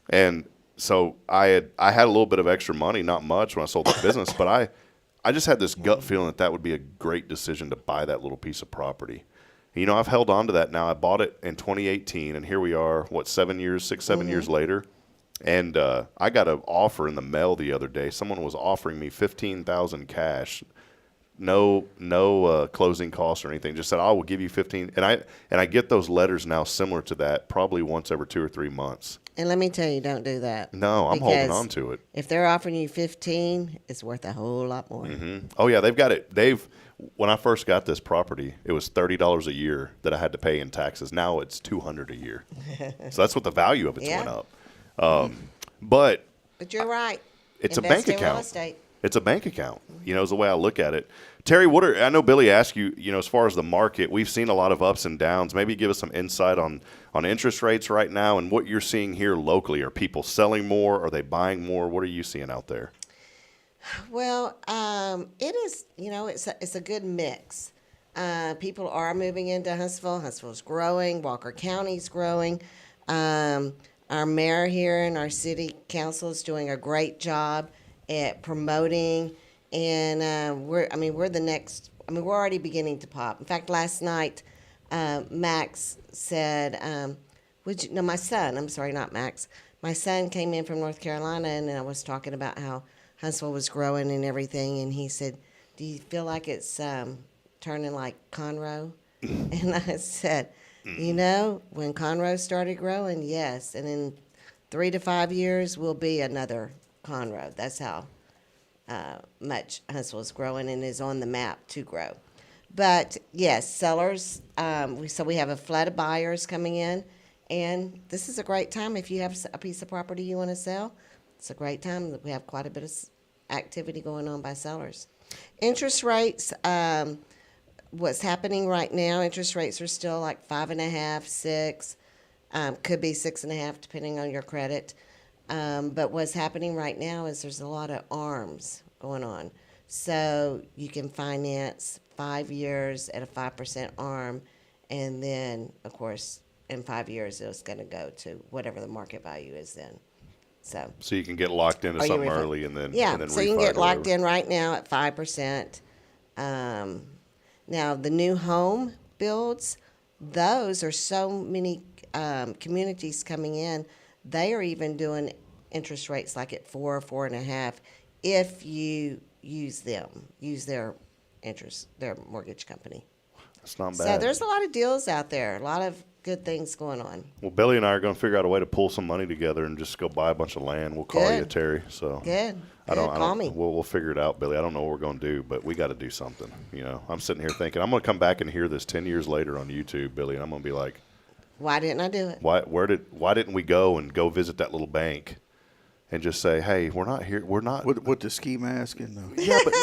Speaker 2: And so I had a little bit of extra money, not much, when I sold the business, but I just had this gut feeling that would be a great decision to buy that little piece of property. I've held on to that now. I bought it in 2018, and here we are, 7 years later. And I got an offer in the mail the other day. Someone was offering me $15,000 cash, no closing costs or anything. Just said, I will give you 15. And I get those letters now similar to that, probably once every 2 or 3 months.
Speaker 13: And let me tell you, don't do that.
Speaker 2: No, I'm holding on to it.
Speaker 13: If they're offering you 15, it's worth a whole lot more.
Speaker 2: Oh yeah, they've got it. When I first got this property, it was $30 a year that I had to pay in taxes. Now it's $200 a year. So that's what the value of it's went up. But
Speaker 13: you're right.
Speaker 2: It's
Speaker 13: Invest
Speaker 2: a bank
Speaker 13: in real
Speaker 2: account.
Speaker 13: estate.
Speaker 2: It's a bank account, is the way I look at it. Terry, I know Billy asked you, as far as the market, we've seen a lot of ups and downs. Maybe give us some insight on interest rates right now and what you're seeing here locally. Are people selling more? Are they buying more? What are you seeing out there?
Speaker 13: Well, it is, it's a good mix. People are moving into Huntsville. Huntsville's growing. Walker County's growing. Our mayor here and our city council is doing a great job at promoting, and we're the next. We're already beginning to pop. In fact, last night, Max said, my son. I'm sorry, not Max. My son came in from North Carolina, and I was talking about how Huntsville was growing and everything, and he said, "Do you feel like it's turning like Conroe?" And I said, when Conroe started growing, yes, and in 3 to 5 years will be another Conroe. That's how much Huntsville is growing and is on the map to grow. But yes, sellers. We have a flood of buyers coming in, and this is a great time if you have a piece of property you want to sell. It's a great time. We have quite a bit of activity going on by sellers. Interest rates. What's happening right now? Interest rates are still like 5.5%, 6%, could be 6.5% depending on your credit. But what's happening right now is there's a lot of ARMs going on. So you can finance 5 years at a 5% ARM, and then, of course, in 5 years, it's going to go to whatever the market value is then. So
Speaker 2: you can get locked into something early and then
Speaker 13: so you can get locked in right now at 5%. Now, the new home builds, those are so many communities coming in. They are even doing interest rates like at 4, 4.5, if you use their mortgage company.
Speaker 2: That's not bad.
Speaker 13: So there's a lot of deals out there, a lot of good things going on.
Speaker 2: Well, Billy and I are going to figure out a way to pull some money together and just go buy a bunch of land. We'll call you, Terry. So
Speaker 13: Good.
Speaker 2: Call me. We'll figure it out, Billy. I don't know what we're going to do, but we got to do something. I'm sitting here thinking I'm going to come back and hear this 10 years later on YouTube, Billy, and I'm going to be like,
Speaker 13: why didn't I do it?
Speaker 2: Why didn't we go visit that little bank and just say, hey, we're not here. We're not
Speaker 7: with the ski mask and
Speaker 2: yeah, but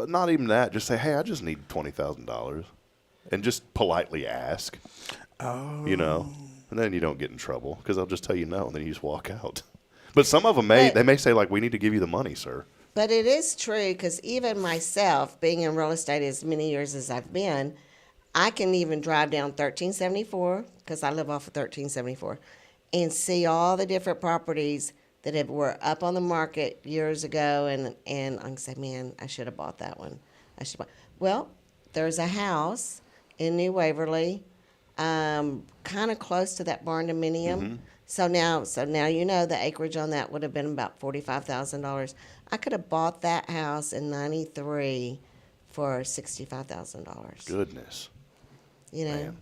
Speaker 2: not even that. Just say, hey, I just need $20,000, and just politely ask.
Speaker 7: Oh.
Speaker 2: And then you don't get in trouble because they'll just tell you no, and then you just walk out. But some of them may say, like, we need to give you the money, sir.
Speaker 13: But it is true, because even myself, being in real estate as many years as I've been, I can even drive down 1374, because I live off of 1374, and see all the different properties that were up on the market years ago, and I can say, man, I should have bought that one. Well, there's a house in New Waverly, kind of close to that barn dominium.
Speaker 2: Mm-hmm.
Speaker 13: So now the acreage on that would have been about $45,000. I could have bought that house in '93 for $65,000.
Speaker 2: Goodness.
Speaker 13: Man.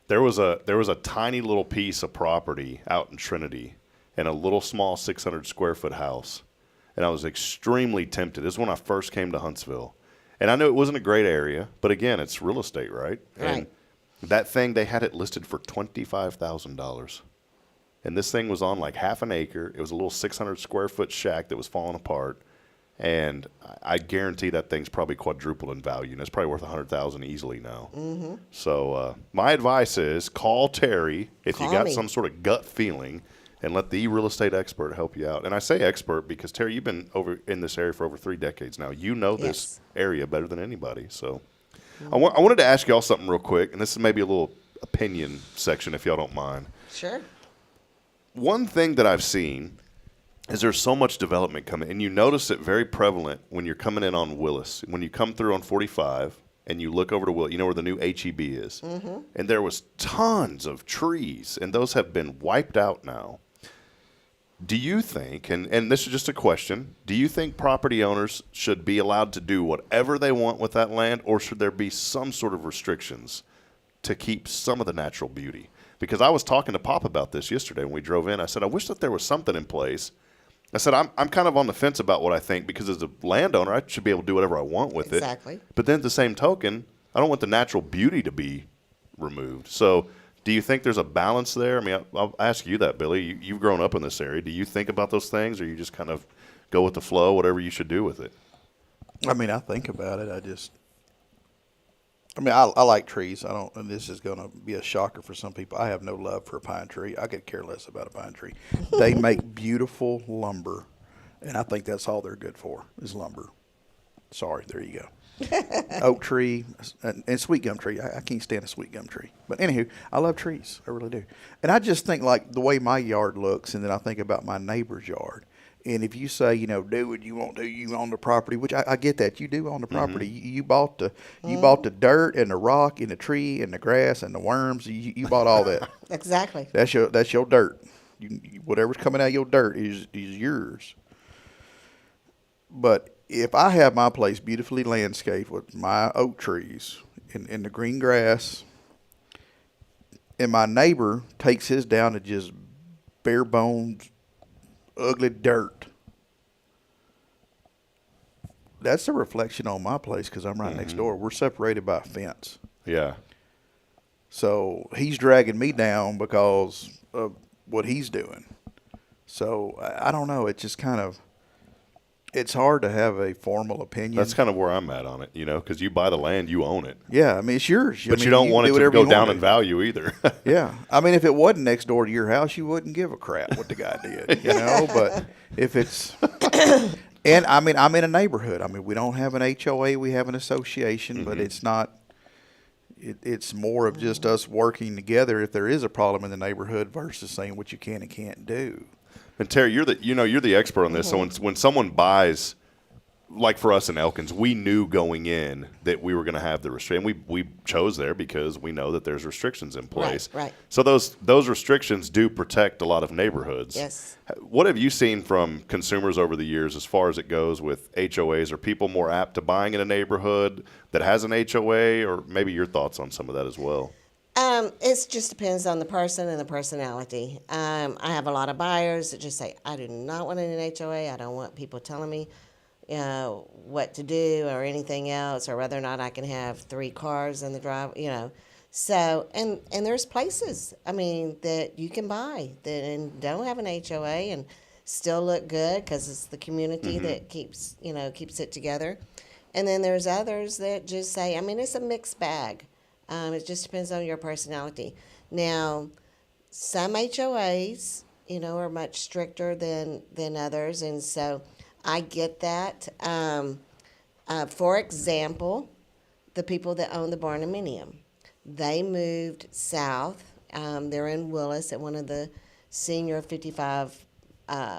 Speaker 2: There was a tiny little piece of property out in Trinity, and a little small 600 square foot house, and I was extremely tempted. This is when I first came to Huntsville, and I knew it wasn't a great area, but again, it's real estate, right?
Speaker 13: Right.
Speaker 2: And that thing, they had it listed for $25,000. And this thing was on like half an acre. It was a little 600 square foot shack that was falling apart. And I guarantee that thing's probably quadrupled in value. And it's probably worth $100,000 easily now.
Speaker 13: Mm-hmm.
Speaker 2: So my advice is call Terry if you got
Speaker 13: me.
Speaker 2: some sort of gut feeling, and let the real estate expert help you out. And I say expert because, Terry, you've been over in this area for over 3 decades now. You know this area better than anybody. So I wanted to ask y'all something real quick, and this is maybe a little opinion section if y'all don't mind.
Speaker 13: Sure.
Speaker 2: One thing that I've seen is there's so much development coming, and you notice it very prevalent when you're coming in on Willis. When you come through on 45 and you look over to Willis, you know where the new HEB is.
Speaker 13: Mm-hmm.
Speaker 2: And there was tons of trees, and those have been wiped out now. Do you think, and this is just a question, do you think property owners should be allowed to do whatever they want with that land, or should there be some sort of restrictions to keep some of the natural beauty? Because I was talking to Pop about this yesterday when we drove in. I said, I wish that there was something in place. I said, I'm kind of on the fence about what I think, because as a landowner, I should be able to do whatever I want with it.
Speaker 13: Exactly.
Speaker 2: But then at the same token, I don't want the natural beauty to be removed. So do you think there's a balance there? I mean, I'll ask you that, Billy. You've grown up in this area. Do you think about those things, or you just kind of go with the flow, whatever you should do with it?
Speaker 7: I mean, I think about it. I like trees. And this is going to be a shocker for some people. I have no love for a pine tree. I could care less about a pine tree. They make beautiful lumber, and I think that's all they're good for is lumber. Sorry, there you go. Oak tree and sweet gum tree. I can't stand a sweet gum tree. But anywho, I love trees. I really do. And I just think like the way my yard looks, and then I think about my neighbor's yard. And if you say, do what you want to, you own the property, which I get that you do own the property. You bought the dirt and the rock and the tree and the grass and the worms. You bought all that.
Speaker 13: Exactly.
Speaker 7: That's your dirt. Whatever's coming out of your dirt is yours. But if I have my place beautifully landscaped with my oak trees and the green grass, and my neighbor takes his down to just bare bones, ugly dirt, that's a reflection on my place because I'm right next door. We're separated by a fence.
Speaker 2: Yeah.
Speaker 7: So he's dragging me down because of what he's doing. So I don't know. It's just kind of, it's hard to have a formal opinion.
Speaker 2: That's kind of where I'm at on it, because you buy the land, you own it.
Speaker 7: Yeah, I mean, it's yours.
Speaker 2: But you don't want it to go down in value either.
Speaker 7: Yeah. I mean, if it wasn't next door to your house, you wouldn't give a crap what the guy did, But if it's, and I mean, I'm in a neighborhood. I mean, we don't have an HOA, we have an association, but it's not, it's more of just us working together if there is a problem in the neighborhood versus saying what you can and can't do.
Speaker 2: And Terry, you're the expert on this. So when someone buys, like for us in Elkins, we knew going in that we were going to have the restriction. We chose there because we know that there's restrictions in place.
Speaker 13: Right.
Speaker 2: So those restrictions do protect a lot of neighborhoods.
Speaker 13: Yes.
Speaker 2: What have you seen from consumers over the years as far as it goes with HOAs? Are people more apt to buying in a neighborhood that has an HOA, or maybe your thoughts on some of that as well?
Speaker 13: It just depends on the person and the personality. I have a lot of buyers that just say, I do not want an HOA. I don't want people telling me what to do or anything else, or whether or not I can have 3 cars in the drive, So, and there's places, that you can buy that don't have an HOA and still look good because it's the community that keeps it together. And then there's others that just say, it's a mixed bag. It just depends on your personality. Now, some HOAs, are much stricter than others, and so I get that. For example, the people that own the Barnuminium, they moved south. They're in Willis at one of the senior 55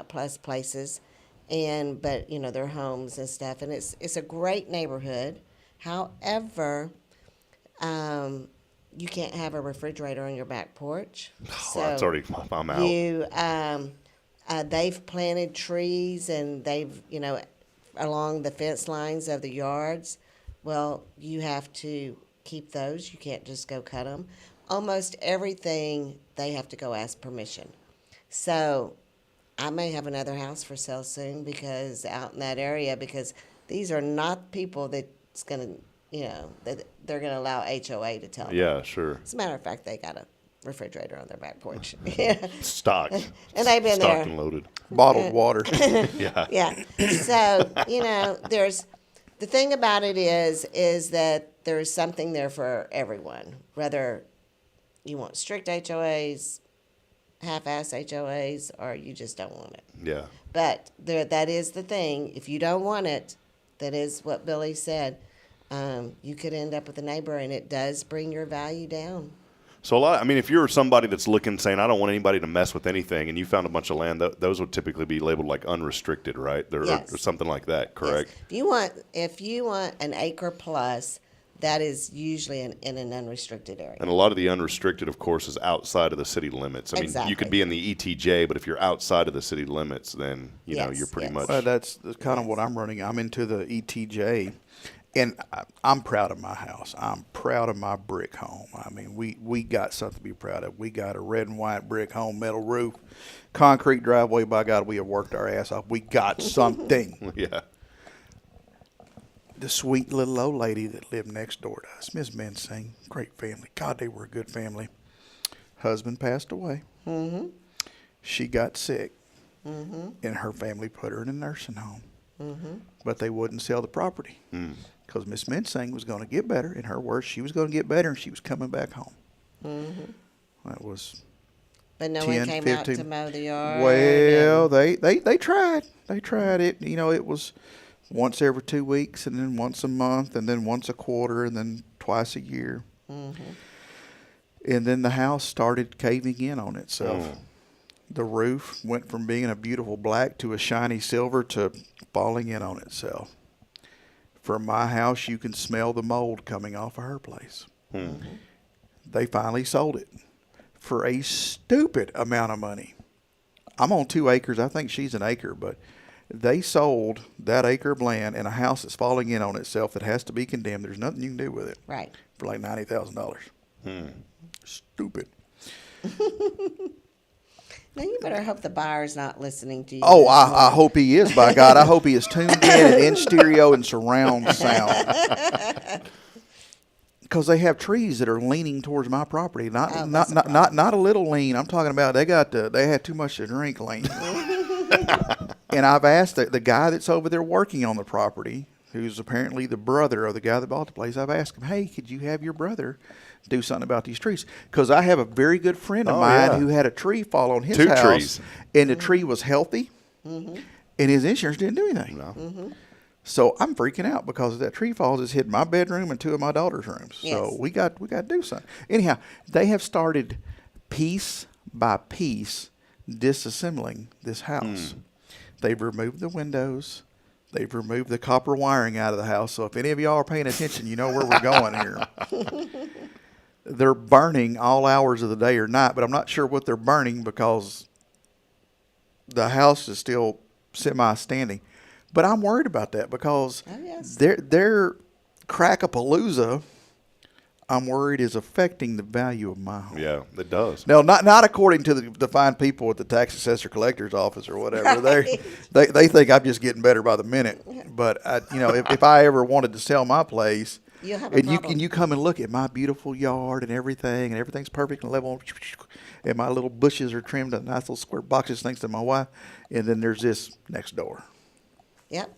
Speaker 13: plus places, but their homes and stuff, and it's a great neighborhood. However, you can't have a refrigerator on your back porch.
Speaker 2: So that's already, I'm out.
Speaker 13: They've planted trees and they've, along the fence lines of the yards. Well, you have to keep those. You can't just go cut them. Almost everything, they have to go ask permission. So I may have another house for sale soon because out in that area, because these are not people that's going to, that they're going to allow HOA to tell them.
Speaker 2: Yeah, sure.
Speaker 13: As a matter of fact, they got a refrigerator on their back porch.
Speaker 2: Stocked.
Speaker 13: And they've been
Speaker 2: Stocked and loaded.
Speaker 7: Bottled water.
Speaker 2: Yeah.
Speaker 13: Yeah. So, there's, the thing about it is that there's something there for everyone, whether you want strict HOAs, half-ass HOAs, or you just don't want it.
Speaker 2: Yeah.
Speaker 13: But that is the thing. If you don't want it, that is what Billy said. You could end up with a neighbor, and it does bring your value down.
Speaker 2: So if you're somebody that's looking, saying, I don't want anybody to mess with anything, and you found a bunch of land, those would typically be labeled like unrestricted, right?
Speaker 13: Yes.
Speaker 2: Or something like that, correct?
Speaker 13: Yes. If you want an acre plus, that is usually in an unrestricted area.
Speaker 2: And a lot of the unrestricted, of course, is outside of the city limits.
Speaker 13: Exactly.
Speaker 2: You could be in the ETJ, but if you're outside of the city limits, then you're pretty much.
Speaker 7: Well, that's kind of what I'm running. I'm into the ETJ. And I'm proud of my house. I'm proud of my brick home. We got something to be proud of. We got a red and white brick home, metal roof, concrete driveway. By God, we have worked our ass off. We got something.
Speaker 2: Yeah.
Speaker 7: The sweet little old lady that lived next door to us, Miss Mensing, great family. God, they were a good family. Husband passed away.
Speaker 13: Mm-hmm.
Speaker 7: She got sick,
Speaker 13: mm-hmm.
Speaker 7: and her family put her in a nursing home.
Speaker 13: Mm-hmm.
Speaker 7: But they wouldn't sell the property. Because Miss Mensing was going to get better. In her words, she was going to get better, and she was coming back home.
Speaker 13: Mm-hmm.
Speaker 7: That was
Speaker 13: But no
Speaker 7: 10,
Speaker 13: one came
Speaker 7: 15.
Speaker 13: out to mow the yard.
Speaker 7: Well, they tried. They tried it. It was once every 2 weeks, and then once a month, and then once a quarter, and then twice a year.
Speaker 13: Mm-hmm.
Speaker 7: And then the house started caving in on itself. The roof went from being a beautiful black to a shiny silver to falling in on itself. From my house, you can smell the mold coming off of her place. They finally sold it for a stupid amount of money. I'm on 2 acres. I think she's an acre, but they sold that acre of land and a house that's falling in on itself that has to be condemned. There's nothing you can do with it.
Speaker 13: Right.
Speaker 7: For like $90,000. Stupid.
Speaker 13: Now you better hope the buyer's not listening to you.
Speaker 7: Oh, I hope he is, by God. I hope he is tuned in and in stereo and surround sound. Because they have trees that are leaning towards my property. Not a little lean. I'm talking about they had too much to drink lean. And I've asked the guy that's over there working on the property, who's apparently the brother of the guy that bought the place, I've asked him, hey, could you have your brother do something about these trees? Because I have a very good friend of mine who had a tree fall on his house.
Speaker 2: 2 trees.
Speaker 7: And the tree was healthy, and his insurance didn't do anything.
Speaker 2: No.
Speaker 7: So I'm freaking out because that tree falls has hit my bedroom and 2 of my daughter's rooms.
Speaker 13: Yes.
Speaker 7: So we got to do something. Anyhow, they have started piece by piece disassembling this house. They've removed the windows. They've removed the copper wiring out of the house. So if any of y'all are paying attention, you know where we're going here. They're burning all hours of the day or night, but I'm not sure what they're burning because the house is still semi-standing. But I'm worried about that because their crack-a-palooza, I'm worried, is affecting the value of my home.
Speaker 2: Yeah, it does.
Speaker 7: No, not according to the fine people at the tax assessor collector's office or whatever. Right. They think I'm just getting better by the minute. But if I ever wanted to sell my place, and you come and look at my beautiful yard and everything's perfect and level, and my little bushes are trimmed to nice little square boxes thanks to my wife, and then there's this next door.
Speaker 13: Yep.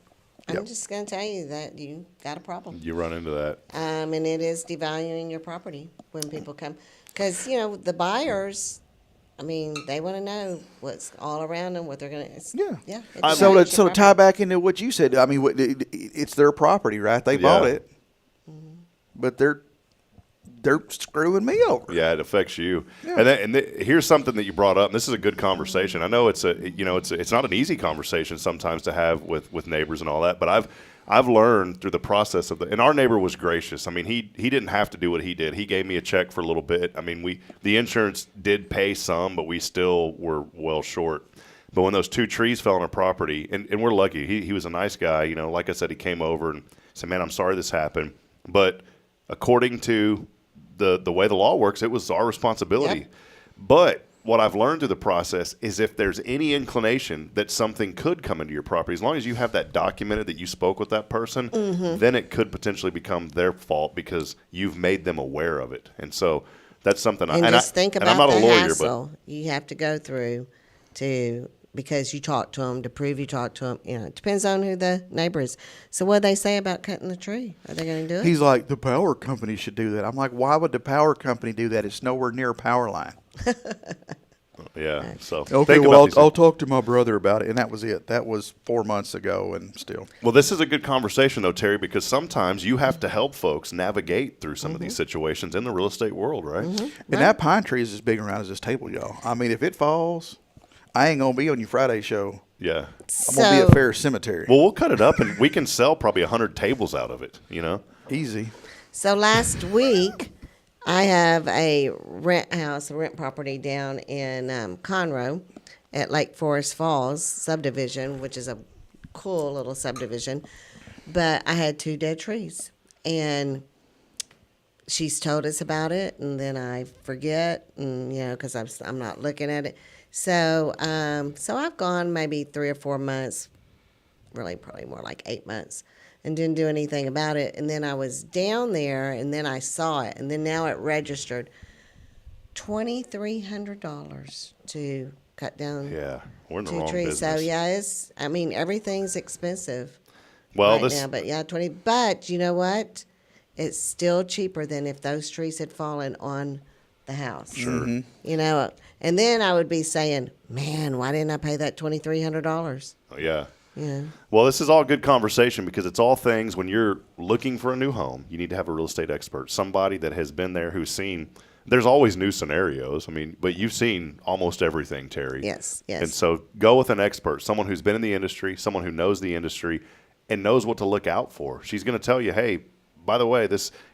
Speaker 13: I'm just going to tell you that you got a problem.
Speaker 2: You run into that.
Speaker 13: And it is devaluing your property when people come. Because, the buyers, they want to know what's all around them, what they're going to. Yeah.
Speaker 7: So to tie back into what you said, it's their property, right? They bought it. But they're screwing me over.
Speaker 2: Yeah, it affects you. Yeah. And here's something that you brought up. And this is a good conversation. I know it's not an easy conversation sometimes to have with neighbors and all that. But I've learned through the process and our neighbor was gracious. He didn't have to do what he did. He gave me a check for a little bit. The insurance did pay some, but we still were well short. But when those 2 trees fell on our property, and we're lucky. He was a nice guy. Like I said, he came over and said, "Man, I'm sorry this happened." But according to the way the law works, it was our responsibility. Yep. But what I've learned through the process is if there's any inclination that something could come into your property, as long as you have that documented that you spoke with that person, then it could potentially become their fault because you've made them aware of it. And so that's something
Speaker 13: think about I'm not a lawyer, hassle you have to go through because you talk to them, to prove you talk to them. It depends on who the neighbor is. So what do they say about cutting the tree? Are they going to do it?
Speaker 7: He's like, the power company should do that. I'm like, why would the power company do that? It's nowhere near a power line.
Speaker 2: Yeah. So
Speaker 7: okay, well, I'll talk to my brother about it. And that was it. That was 4 months ago and still.
Speaker 2: Well, this is a good conversation, though, Terry, because sometimes you have to help folks navigate through some of these situations in the real estate world, right?
Speaker 7: And that pine tree is as big around as this table, y'all. If it falls, I ain't going to be on your Friday show.
Speaker 2: Yeah.
Speaker 7: I'm going to be at Fair Cemetery.
Speaker 2: Well, we'll cut it up and we can sell probably 100 tables out of it,
Speaker 7: Easy.
Speaker 13: So last week, I have a rent property down in Conroe at Lake Forest Falls subdivision, which is a cool little subdivision. But I had 2 dead trees. And she's told us about it, and then I forget, and because I'm not looking at it. So I've gone maybe 3 or 4 months, really probably more like 8 months, and didn't do anything about it. And then I was down there, and then I saw it, and then now it registered $2,300 to cut down.
Speaker 2: Yeah, we're in the
Speaker 13: 2
Speaker 2: wrong
Speaker 13: trees.
Speaker 2: business.
Speaker 13: So everything's expensive.
Speaker 2: Well,
Speaker 13: right now, but 20. But you know what? It's still cheaper than if those trees had fallen on the house.
Speaker 2: Sure.
Speaker 13: And then I would be saying, man, why didn't I pay that $2,300?
Speaker 2: Yeah.
Speaker 13: Yeah.
Speaker 2: Well, this is all good conversation because it's all things when you're looking for a new home, you need to have a real estate expert, somebody that has been there who's seen. There's always new scenarios. I mean, but you've seen almost everything, Terry.
Speaker 13: Yes, yes.
Speaker 2: And so go with an expert, someone who's been in the industry, someone who knows the industry and knows what to look out for. She's going to tell you, hey, by the way,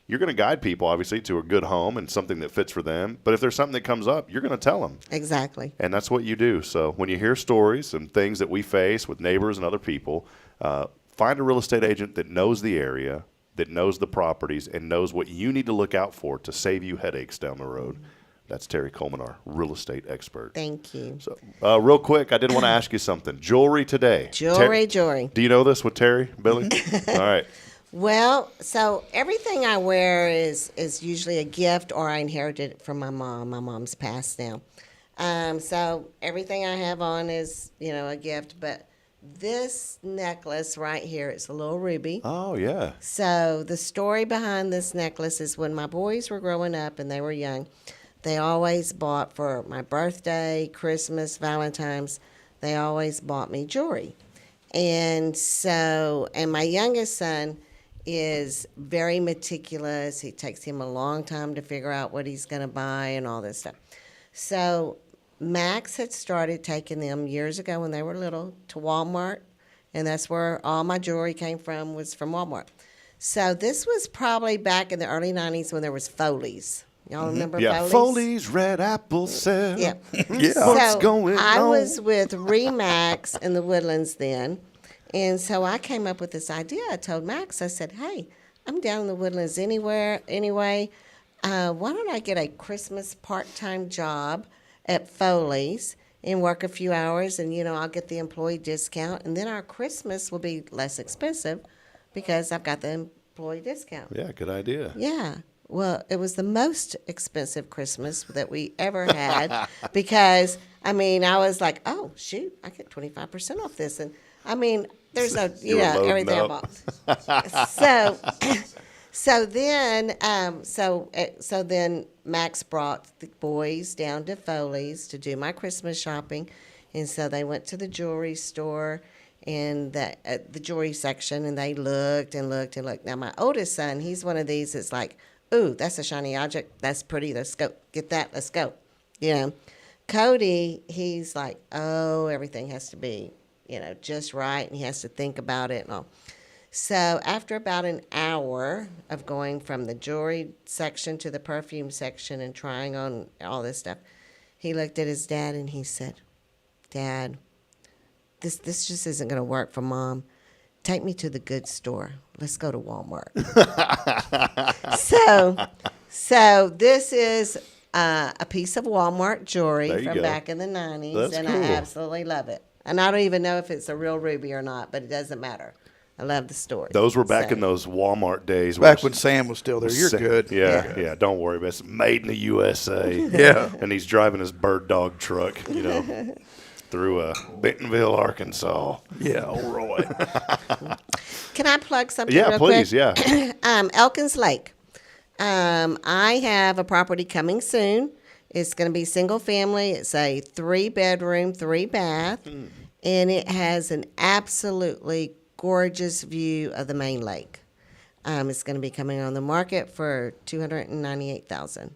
Speaker 2: you're going to guide people, obviously, to a good home and something that fits for them. But if there's something that comes up, you're going to tell them.
Speaker 13: Exactly.
Speaker 2: And that's what you do. So when you hear stories and things that we face with neighbors and other people, find a real estate agent that knows the area, that knows the properties, and knows what you need to look out for to save you headaches down the road. That's Terry Coleman, our real estate expert.
Speaker 13: Thank you.
Speaker 2: So, real quick, I did want to ask you something. Jewelry today.
Speaker 13: Jewelry.
Speaker 2: Do you know this with Terry, Billy? All right.
Speaker 13: Well, so everything I wear is usually a gift or I inherited it from my mom. My mom's passed now. So everything I have on is, a gift. But this necklace right here, it's a little ruby.
Speaker 2: Oh, yeah.
Speaker 13: So the story behind this necklace is when my boys were growing up and they were young, they always bought for my birthday, Christmas, Valentine's, they always bought me jewelry. And my youngest son is very meticulous. It takes him a long time to figure out what he's going to buy and all this stuff. So Max had started taking them years ago when they were little to Walmart, and that's where all my jewelry came from, was from Walmart. So this was probably back in the early 90s when there was Foley's. Y'all remember Foley's?
Speaker 2: Foley's Red Apple Cell.
Speaker 13: Yeah.
Speaker 2: What's going on?
Speaker 13: I was with Remax in the Woodlands then, and so I came up with this idea. I told Max, I said, hey, I'm down in the Woodlands anyway. Why don't I get a Christmas part-time job at Foley's and work a few hours, and, I'll get the employee discount, and then our Christmas will be less expensive because I've got the employee discount.
Speaker 2: Yeah, good idea.
Speaker 13: Yeah. Well, it was the most expensive Christmas that we ever had because, I was like, oh, shoot, I get 25% off this. And, there's no, everything I bought. So then Max brought the boys down to Foley's to do my Christmas shopping. And so they went to the jewelry store and the jewelry section, and they looked and looked and looked. Now, my oldest son, he's one of these that's like, ooh, that's a shiny object. That's pretty. Let's go. Get that. Let's go. Cody, he's like, oh, everything has to be, just right. And he has to think about it and all. So after about an hour of going from the jewelry section to the perfume section and trying on all this stuff, he looked at his dad and he said, Dad, this just isn't going to work for Mom. Take me to the goods store. Let's go to Walmart. So this is a piece of Walmart jewelry from back in the 90s.
Speaker 2: That's
Speaker 13: and
Speaker 2: cool.
Speaker 13: I absolutely love it. And I don't even know if it's a real ruby or not, but it doesn't matter. I love the story.
Speaker 2: Those were back in those Walmart days.
Speaker 7: Back when Sam was still there. You're good.
Speaker 2: Yeah. Don't worry about it. It's made in the USA.
Speaker 7: Yeah.
Speaker 2: And he's driving his bird dog truck, through Bentonville, Arkansas.
Speaker 7: Yeah, all right.
Speaker 13: Can I plug something
Speaker 2: Yeah,
Speaker 13: real
Speaker 2: please,
Speaker 13: quick?
Speaker 2: yeah.
Speaker 13: Elkins Lake. I have a property coming soon. It's going to be single family. It's a 3-bedroom, 3-bath, and it has an absolutely gorgeous view of the main lake. It's going to be coming on the market for $298,000.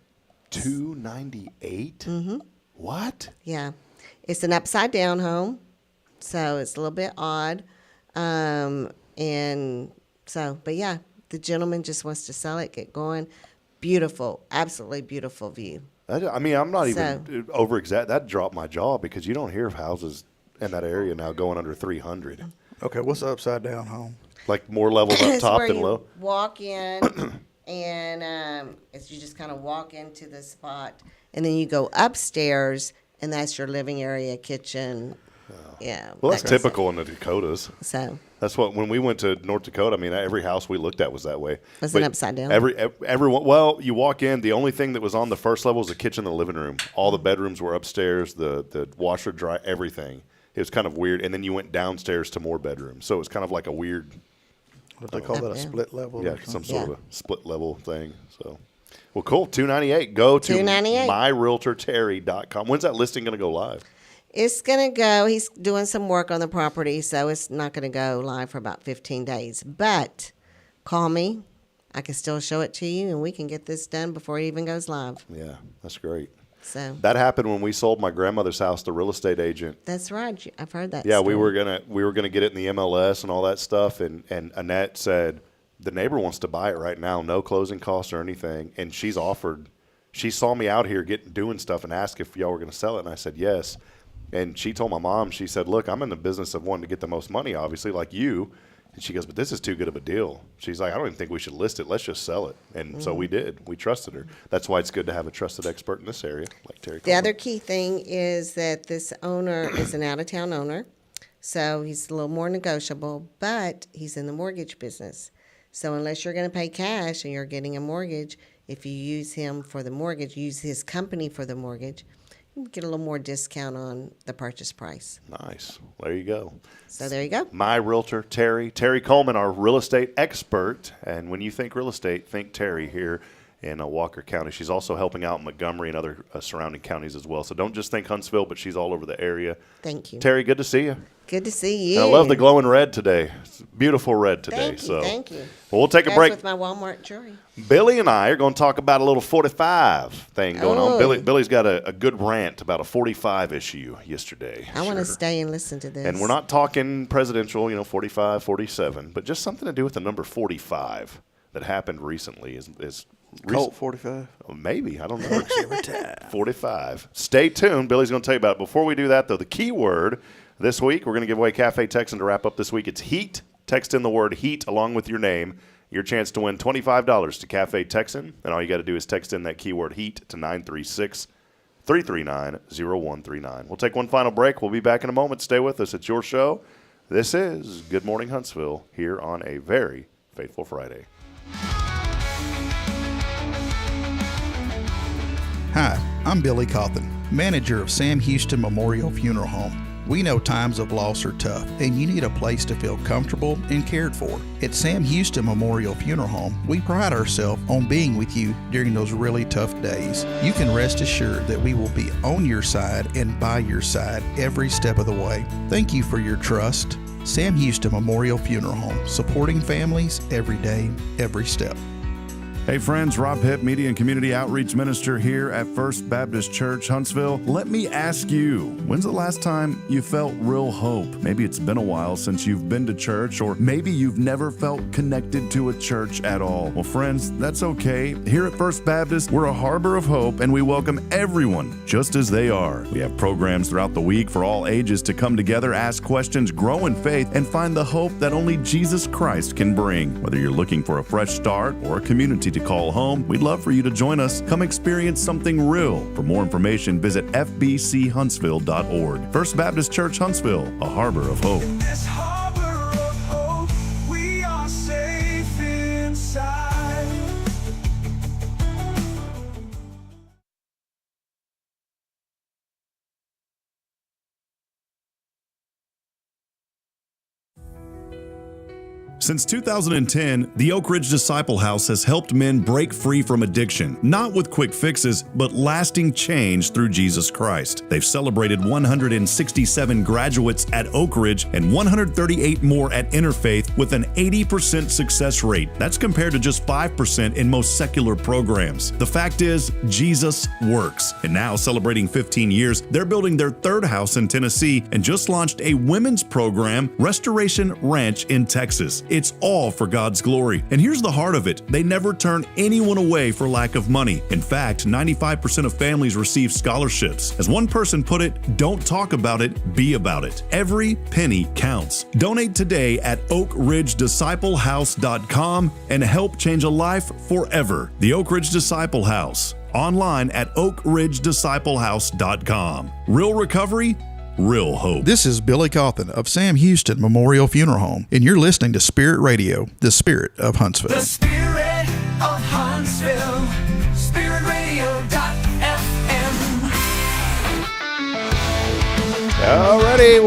Speaker 2: $298?
Speaker 13: Mm-hmm.
Speaker 2: What?
Speaker 13: Yeah. It's an upside-down home, so it's a little bit odd. But yeah, the gentleman just wants to sell it, get going. Beautiful, absolutely beautiful view.
Speaker 2: I'm not even over-exaggerating. That dropped my jaw because you don't hear of houses in that area now going under 300.
Speaker 7: Okay, what's the upside-down home?
Speaker 2: Like more levels up top
Speaker 13: where
Speaker 2: than
Speaker 13: you
Speaker 2: low?
Speaker 13: Walk in, and you just kind of walk into the spot, and then you go upstairs, and that's your living area, kitchen. Yeah.
Speaker 2: Well, that's typical in the Dakotas.
Speaker 13: So
Speaker 2: that's what when we went to North Dakota. Every house we looked at was that way.
Speaker 13: Was it upside down?
Speaker 2: Everyone. Well, you walk in. The only thing that was on the first level was the kitchen and the living room. All the bedrooms were upstairs. The washer, dry, everything. It was kind of weird. And then you went downstairs to more bedrooms. So it was kind of like a weird.
Speaker 7: What do they call that? A split level?
Speaker 2: Yeah, some sort of a split level thing. So. Well, cool. $298. Go to
Speaker 13: $298.
Speaker 2: myrealtorterry.com. When's that listing going to go live?
Speaker 13: It's going to go. He's doing some work on the property, so it's not going to go live for about 15 days. But call me. I can still show it to you, and we can get this done before it even goes live.
Speaker 2: Yeah, that's great.
Speaker 13: So
Speaker 2: that happened when we sold my grandmother's house. The real estate agent.
Speaker 13: That's right. I've heard that.
Speaker 2: Yeah,
Speaker 13: story.
Speaker 2: we were gonna get it in the MLS and all that stuff. And Annette said the neighbor wants to buy it right now, no closing costs or anything. And she's offered. She saw me out here doing stuff and asked if y'all were gonna sell it, and I said yes. And she told my mom, she said, "Look, I'm in the business of wanting to get the most money, obviously, like you." And she goes, "But this is too good of a deal." She's like, "I don't even think we should list it. Let's just sell it." And so we did. We trusted her. That's why it's good to have a trusted expert in this area, like Terry.
Speaker 13: The other key thing is that this owner is an out-of-town owner, so he's a little more negotiable, but he's in the mortgage business. So unless you're going to pay cash and you're getting a mortgage, if you use him for the mortgage, use his company for the mortgage, get a little more discount on the purchase price.
Speaker 2: Nice. There you go.
Speaker 13: So there you go.
Speaker 2: My realtor, Terry Coleman, our real estate expert. And when you think real estate, think Terry here in Walker County. She's also helping out in Montgomery and other surrounding counties as well. So don't just think Huntsville, but she's all over the area.
Speaker 13: Thank you.
Speaker 2: Terry, good to see you.
Speaker 13: Good to see you.
Speaker 2: And I love the glowing red today. It's beautiful red today.
Speaker 13: Thank you.
Speaker 2: Well, we'll take a break.
Speaker 13: With my Walmart jewelry.
Speaker 2: Billy and I are going to talk about a little 45 thing going on. Billy's got a good rant about a 45 issue yesterday.
Speaker 13: I want to stay and listen to this.
Speaker 2: And we're not talking presidential, 45, 47, but just something to do with the number 45 that happened recently. Is
Speaker 7: Colt 45?
Speaker 2: Maybe. I don't know. 45. Stay tuned. Billy's going to tell you about it. Before we do that, though, the key word this week, we're going to give away Cafe Texan to wrap up this week. It's HEAT. Text in the word HEAT along with your name. Your chance to win $25 to Cafe Texan. And all you got to do is text in that keyword HEAT to 936-339-0139. We'll take one final break. We'll be back in a moment. Stay with us. It's your show. This is Good Morning Huntsville here on a very faithful Friday.
Speaker 7: Hi, I'm Billy Cauthen, manager of Sam Houston Memorial Funeral Home. We know times of loss are tough, and you need a place to feel comfortable and cared for. At Sam Houston Memorial Funeral Home, we pride ourselves on being with you during those really tough days. You can rest assured that we will be on your side and by your side every step of the way. Thank you for your trust. Sam Houston Memorial Funeral Home, supporting families every day, every step.
Speaker 1: Hey friends, Rob Hipp, Media and Community Outreach Minister here at First Baptist Church, Huntsville. Let me ask you, when's the last time you felt real hope? Maybe it's been a while since you've been to church, or maybe you've never felt connected to a church at all. Well, friends, that's okay. Here at First Baptist, we're a harbor of hope, and we welcome everyone just as they are. We have programs throughout the week for all ages to come together, ask questions, grow in faith, and find the hope that only Jesus Christ can bring. Whether you're looking for a fresh start or a community to call home, we'd love for you to join us. Come experience something real. For more information, visit fbchuntsville.org. First Baptist Church, Huntsville, a harbor of hope.
Speaker 11: In this harbor of hope, we are safe inside.
Speaker 1: Since 2010, the Oak Ridge Disciple House has helped men break free from addiction, not with quick fixes, but lasting change through Jesus Christ. They've celebrated 167 graduates at Oak Ridge and 138 more at Interfaith with an 80% success rate. That's compared to just 5% in most secular programs. The fact is, Jesus works. And now, celebrating 15 years, they're building their third house in Tennessee and just launched a women's program, Restoration Ranch in Texas. It's all for God's glory. And here's the heart of it. They never turn anyone away for lack of money. In fact, 95% of families receive scholarships. As one person put it, don't talk about it, be about it. Every penny counts. Donate today at oakridgedisciplehouse.com and help change a life forever. The Oak Ridge Disciple House. Online at oakridgedisciplehouse.com. Real recovery, real hope.
Speaker 7: This is Billy Cauthen of Sam Houston Memorial Funeral Home, and you're listening to Spirit Radio, the spirit of Huntsville.
Speaker 11: The spirit of Huntsville, spiritradio.fm.
Speaker 2: Alrighty,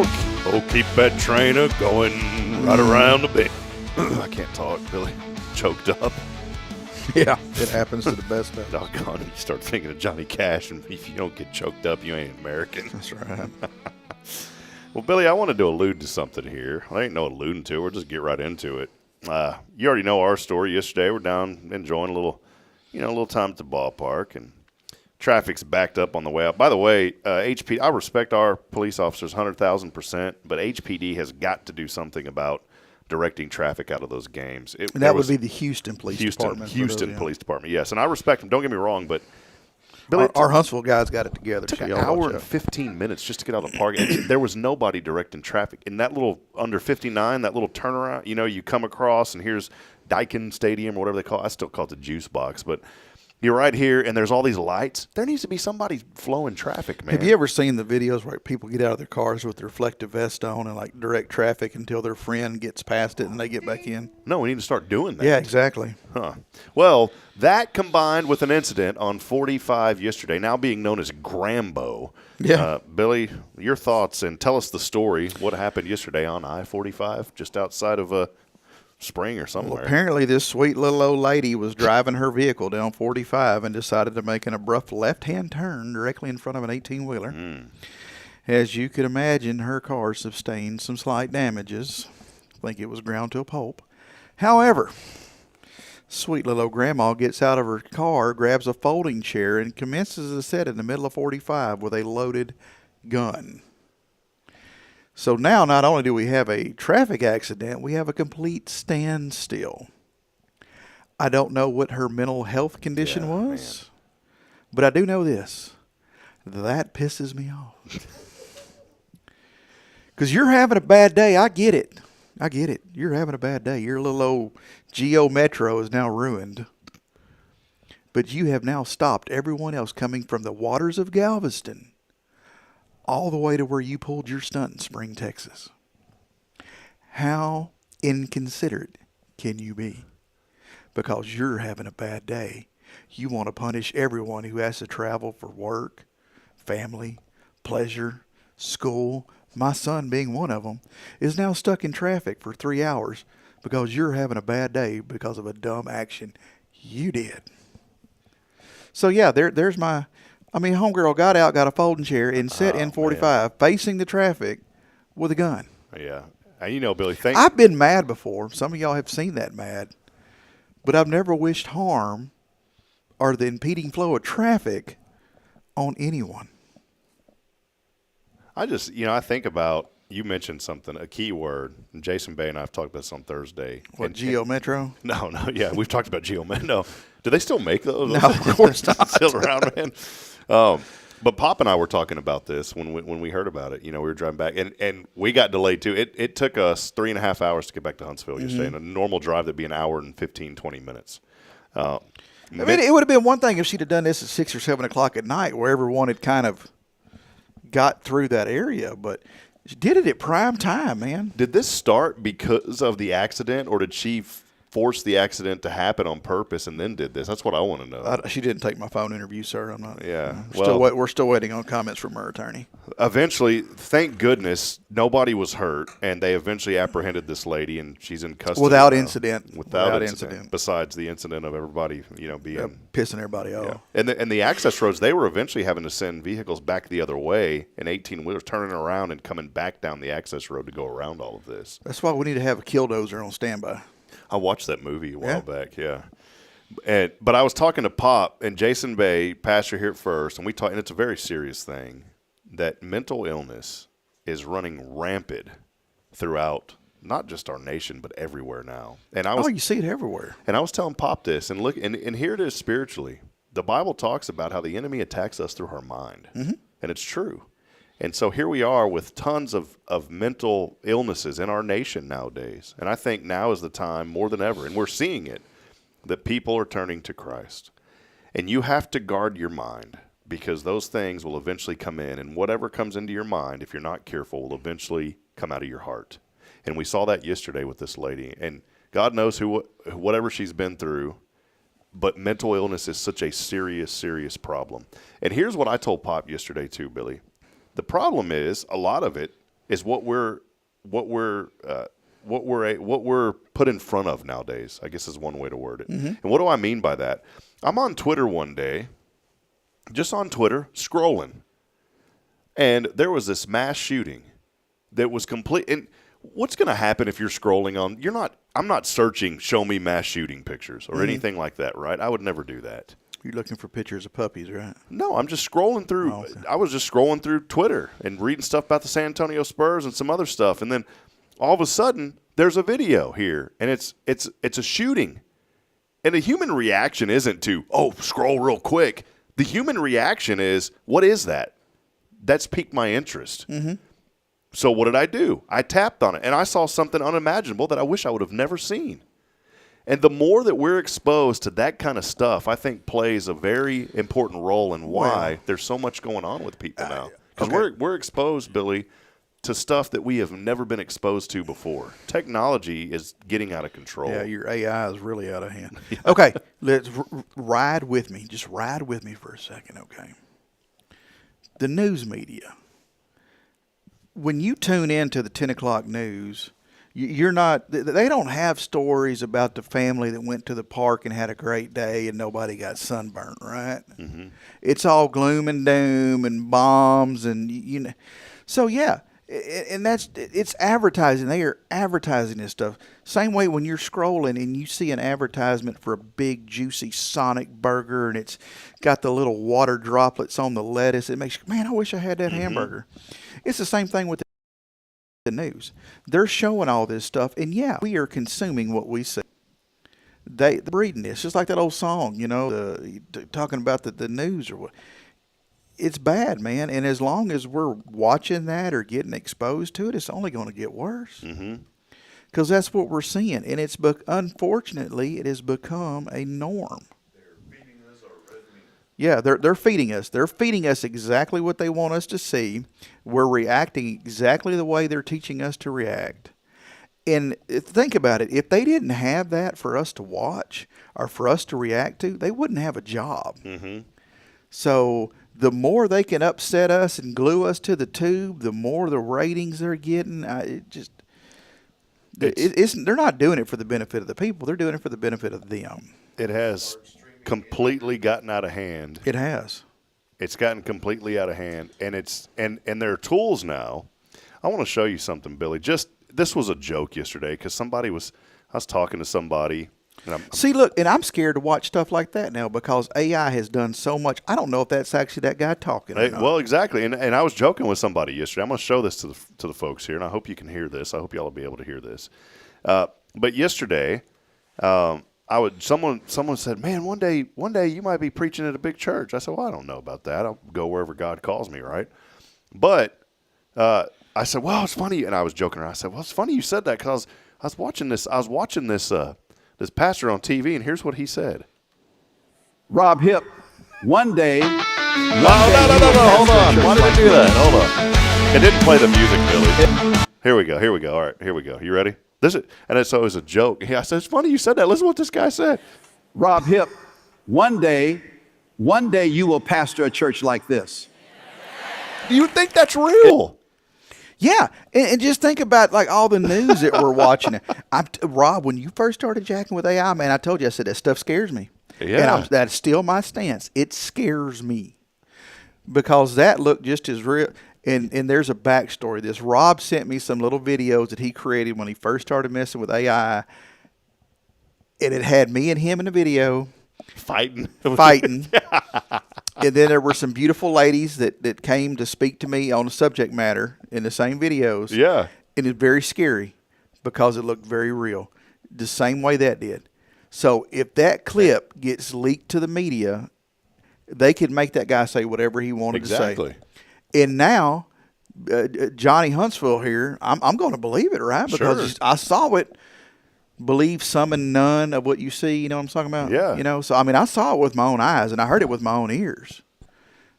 Speaker 2: we'll keep that train going right around the bend. I can't talk, Billy. Choked up.
Speaker 7: Yeah, it happens to the best of us.
Speaker 2: Doggone it. You start thinking of Johnny Cash, and if you don't get choked up, you ain't American.
Speaker 7: That's right.
Speaker 2: Well, Billy, I wanted to allude to something here. I ain't no alluding to. We'll just get right into it. You already know our story. Yesterday, we're down enjoying a little time at the ballpark, and traffic's backed up on the way out. By the way, HPD, I respect our police officers 100,000%, but HPD has got to do something about directing traffic out of those games.
Speaker 7: That would be the Houston Police Department.
Speaker 2: Houston Police Department, yes. And I respect them. Don't get me wrong, but Billy,
Speaker 7: our Huntsville guys got it together.
Speaker 2: It took an hour and 15 minutes just to get out of the park. There was nobody directing traffic. In that little under 59, that little turnaround, you come across, and here's Daikin Stadium or whatever they call it. I still call it the juice box, but you're right here, and there's all these lights. There needs to be somebody flowing traffic, man.
Speaker 7: Have you ever seen the videos where people get out of their cars with their reflective vest on and like direct traffic until their friend gets past it and they get back in?
Speaker 2: No, we need to start doing that.
Speaker 7: Yeah, exactly.
Speaker 2: Huh. Well, that combined with an incident on 45 yesterday, now being known as Grambo.
Speaker 7: Yeah.
Speaker 2: Billy, your thoughts, and tell us the story. What happened yesterday on I-45, just outside of Spring or somewhere?
Speaker 7: Well, apparently this sweet little old lady was driving her vehicle down 45 and decided to make an abrupt left-hand turn directly in front of an 18-wheeler. As you could imagine, her car sustained some slight damages. I think it was ground to a pulp. However, sweet little old grandma gets out of her car, grabs a folding chair, and commences to sit in the middle of 45 with a loaded gun. So now not only do we have a traffic accident, we have a complete standstill. I don't know what her mental health condition was, but I do know this. That pisses me off. Because you're having a bad day. I get it. You're having a bad day. Your little old Geo Metro is now ruined. But you have now stopped everyone else coming from the waters of Galveston all the way to where you pulled your stunt in Spring, Texas. How inconsiderate can you be? Because you're having a bad day, you want to punish everyone who has to travel for work, family, pleasure, school. My son, being one of them, is now stuck in traffic for 3 hours because you're having a bad day because of a dumb action you did. So yeah, there's my... homegirl got out, got a folding chair, and sat in 45, facing the traffic with a gun.
Speaker 2: Yeah. And Billy,
Speaker 7: I've been mad before. Some of y'all have seen that mad. But I've never wished harm or the impeding flow of traffic on anyone.
Speaker 2: I just, I think about, you mentioned something, a key word. And Jason Bay and I have talked about this on Thursday.
Speaker 7: What, Geo Metro?
Speaker 2: No, yeah, we've talked about Geo Metro. No. Do they still make those?
Speaker 7: No, of course not.
Speaker 2: Still around, man. But Pop and I were talking about this when we heard about it. We were driving back, and we got delayed too. It took us 3.5 hours to get back to Huntsville yesterday. In a normal drive, that'd be an hour and 15, 20 minutes.
Speaker 7: It would have been one thing if she'd have done this at 6 or 7 o'clock at night, where everyone had kind of got through that area, but she did it at prime time, man.
Speaker 2: Did this start because of the accident, or did she forced the accident to happen on purpose and then did this? That's what I want to know.
Speaker 7: She didn't take my phone interview, sir. I'm not.
Speaker 2: Yeah.
Speaker 7: We're still waiting on comments from her attorney.
Speaker 2: Eventually, thank goodness, nobody was hurt, and they eventually apprehended this lady, and she's in custody
Speaker 7: without
Speaker 2: now.
Speaker 7: incident.
Speaker 2: Without incident. Besides the incident of everybody, being
Speaker 7: pissing everybody off.
Speaker 2: Yeah. And the access roads, they were eventually having to send vehicles back the other way, and 18-wheelers turning around and coming back down the access road to go around all of this.
Speaker 7: That's why we need to have a killdozer on standby.
Speaker 2: I watched that movie a while back, but I was talking to Pop and Jason Bay, pastor here at First, and and it's a very serious thing, that mental illness is running rampant throughout not just our nation, but everywhere now. And
Speaker 7: you see it everywhere.
Speaker 2: And I was telling Pop this, and look, and here it is spiritually. The Bible talks about how the enemy attacks us through our mind, and it's true. And so here we are with tons of mental illnesses in our nation nowadays. And I think now is the time more than ever, and we're seeing it, that people are turning to Christ. And you have to guard your mind, because those things will eventually come in, and whatever comes into your mind, if you're not careful, will eventually come out of your heart. And we saw that yesterday with this lady. And God knows whatever she's been through, but mental illness is such a serious, serious problem. And here's what I told Pop yesterday too, Billy. The problem is a lot of it is what we're put in front of nowadays, I guess is one way to word it. And what do I mean by that? I'm on Twitter one day, just on Twitter, scrolling. And there was this mass shooting that was complete. And what's going to happen if you're scrolling on? I'm not searching show me mass shooting pictures or anything like that, right? I would never do that.
Speaker 7: You're looking for pictures of puppies, right?
Speaker 2: No, I'm just scrolling through.
Speaker 7: Oh, okay.
Speaker 2: I was just scrolling through Twitter and reading stuff about the San Antonio Spurs and some other stuff. And then all of a sudden, there's a video here, and it's a shooting. And the human reaction isn't to, scroll real quick. The human reaction is, what is that? That's piqued my interest.
Speaker 7: Mm-hmm.
Speaker 2: So what did I do? I tapped on it, and I saw something unimaginable that I wish I would have never seen. And the more that we're exposed to that kind of stuff, I think plays a very important role in why there's so much going on with people now. Because we're exposed, Billy, to stuff that we have never been exposed to before. Technology is getting out of control.
Speaker 7: Yeah, your AI is really out of hand. Okay, let's ride with me. Just ride with me for a second, okay? The news media. When you tune in to the 10 o'clock news, you're not, they don't have stories about the family that went to the park and had a great day and nobody got sunburned, right?
Speaker 2: Mm-hmm.
Speaker 7: It's all gloom and doom and bombs and, So, yeah, and it's advertising. They are advertising this stuff. Same way when you're scrolling and you see an advertisement for a big, juicy Sonic burger and it's got the little water droplets on the lettuce. It makes you, man, I wish I had that hamburger. It's the same thing with the news. They're showing all this stuff, and we are consuming what we see. They're reading this, just like that old song, talking about the news or what. It's bad, man, and as long as we're watching that or getting exposed to it, it's only going to get worse. Because that's what we're seeing, and unfortunately, it has become a norm. Yeah, they're feeding us. They're feeding us exactly what they want us to see. We're reacting exactly the way they're teaching us to react. And think about it. If they didn't have that for us to watch or for us to react to, they wouldn't have a job. So the more they can upset us and glue us to the tube, the more the ratings they're getting. They're not doing it for the benefit of the people. They're doing it for the benefit of them.
Speaker 2: It has completely gotten out of hand.
Speaker 7: It has.
Speaker 2: It's gotten completely out of hand, and and there are tools now. I want to show you something, Billy. This was a joke yesterday because I was talking to somebody.
Speaker 7: See, look, and I'm scared to watch stuff like that now because AI has done so much. I don't know if that's actually that guy talking.
Speaker 2: Well, exactly, and I was joking with somebody yesterday. I'm going to show this to the folks here, and I hope you can hear this. I hope y'all will be able to hear this. But yesterday, someone said, "Man, one day you might be preaching at a big church." I said, "Well, I don't know about that. I'll go wherever God calls me, right?" But I said, "Well, it's funny," and I was joking around. I said, "Well, it's funny you said that because I was watching this. This pastor on TV, and here's what he said."
Speaker 14: Rob Hipp, one day.
Speaker 2: No, hold on. Why did I do that? Hold on. It didn't play the music, Billy. Here we go. All right, here we go. You ready? So it was a joke. I said, "It's funny you said that. Listen to what this guy said."
Speaker 14: Rob Hipp, one day you will pastor a church like this.
Speaker 2: Do you think that's real?
Speaker 7: Yeah, and just think about like all the news that we're watching. Rob, when you first started jacking with AI, man, I told you, I said, that stuff scares me.
Speaker 2: Yeah.
Speaker 7: And that's still my stance. It scares me because that looked just as real. And there's a backstory. This Rob sent me some little videos that he created when he first started messing with AI. And it had me and him in the video.
Speaker 2: Fighting.
Speaker 7: And then there were some beautiful ladies that came to speak to me on the subject matter in the same videos.
Speaker 2: Yeah.
Speaker 7: And it's very scary because it looked very real, the same way that did. So if that clip gets leaked to the media, they could make that guy say whatever he wanted to say.
Speaker 2: Exactly.
Speaker 7: And now, Johnny Huntsville here, I'm going to believe it, right? Because I saw it. Believe some and none of what you see, you know what I'm talking about?
Speaker 2: Yeah.
Speaker 7: So, I mean, I saw it with my own eyes, and I heard it with my own ears.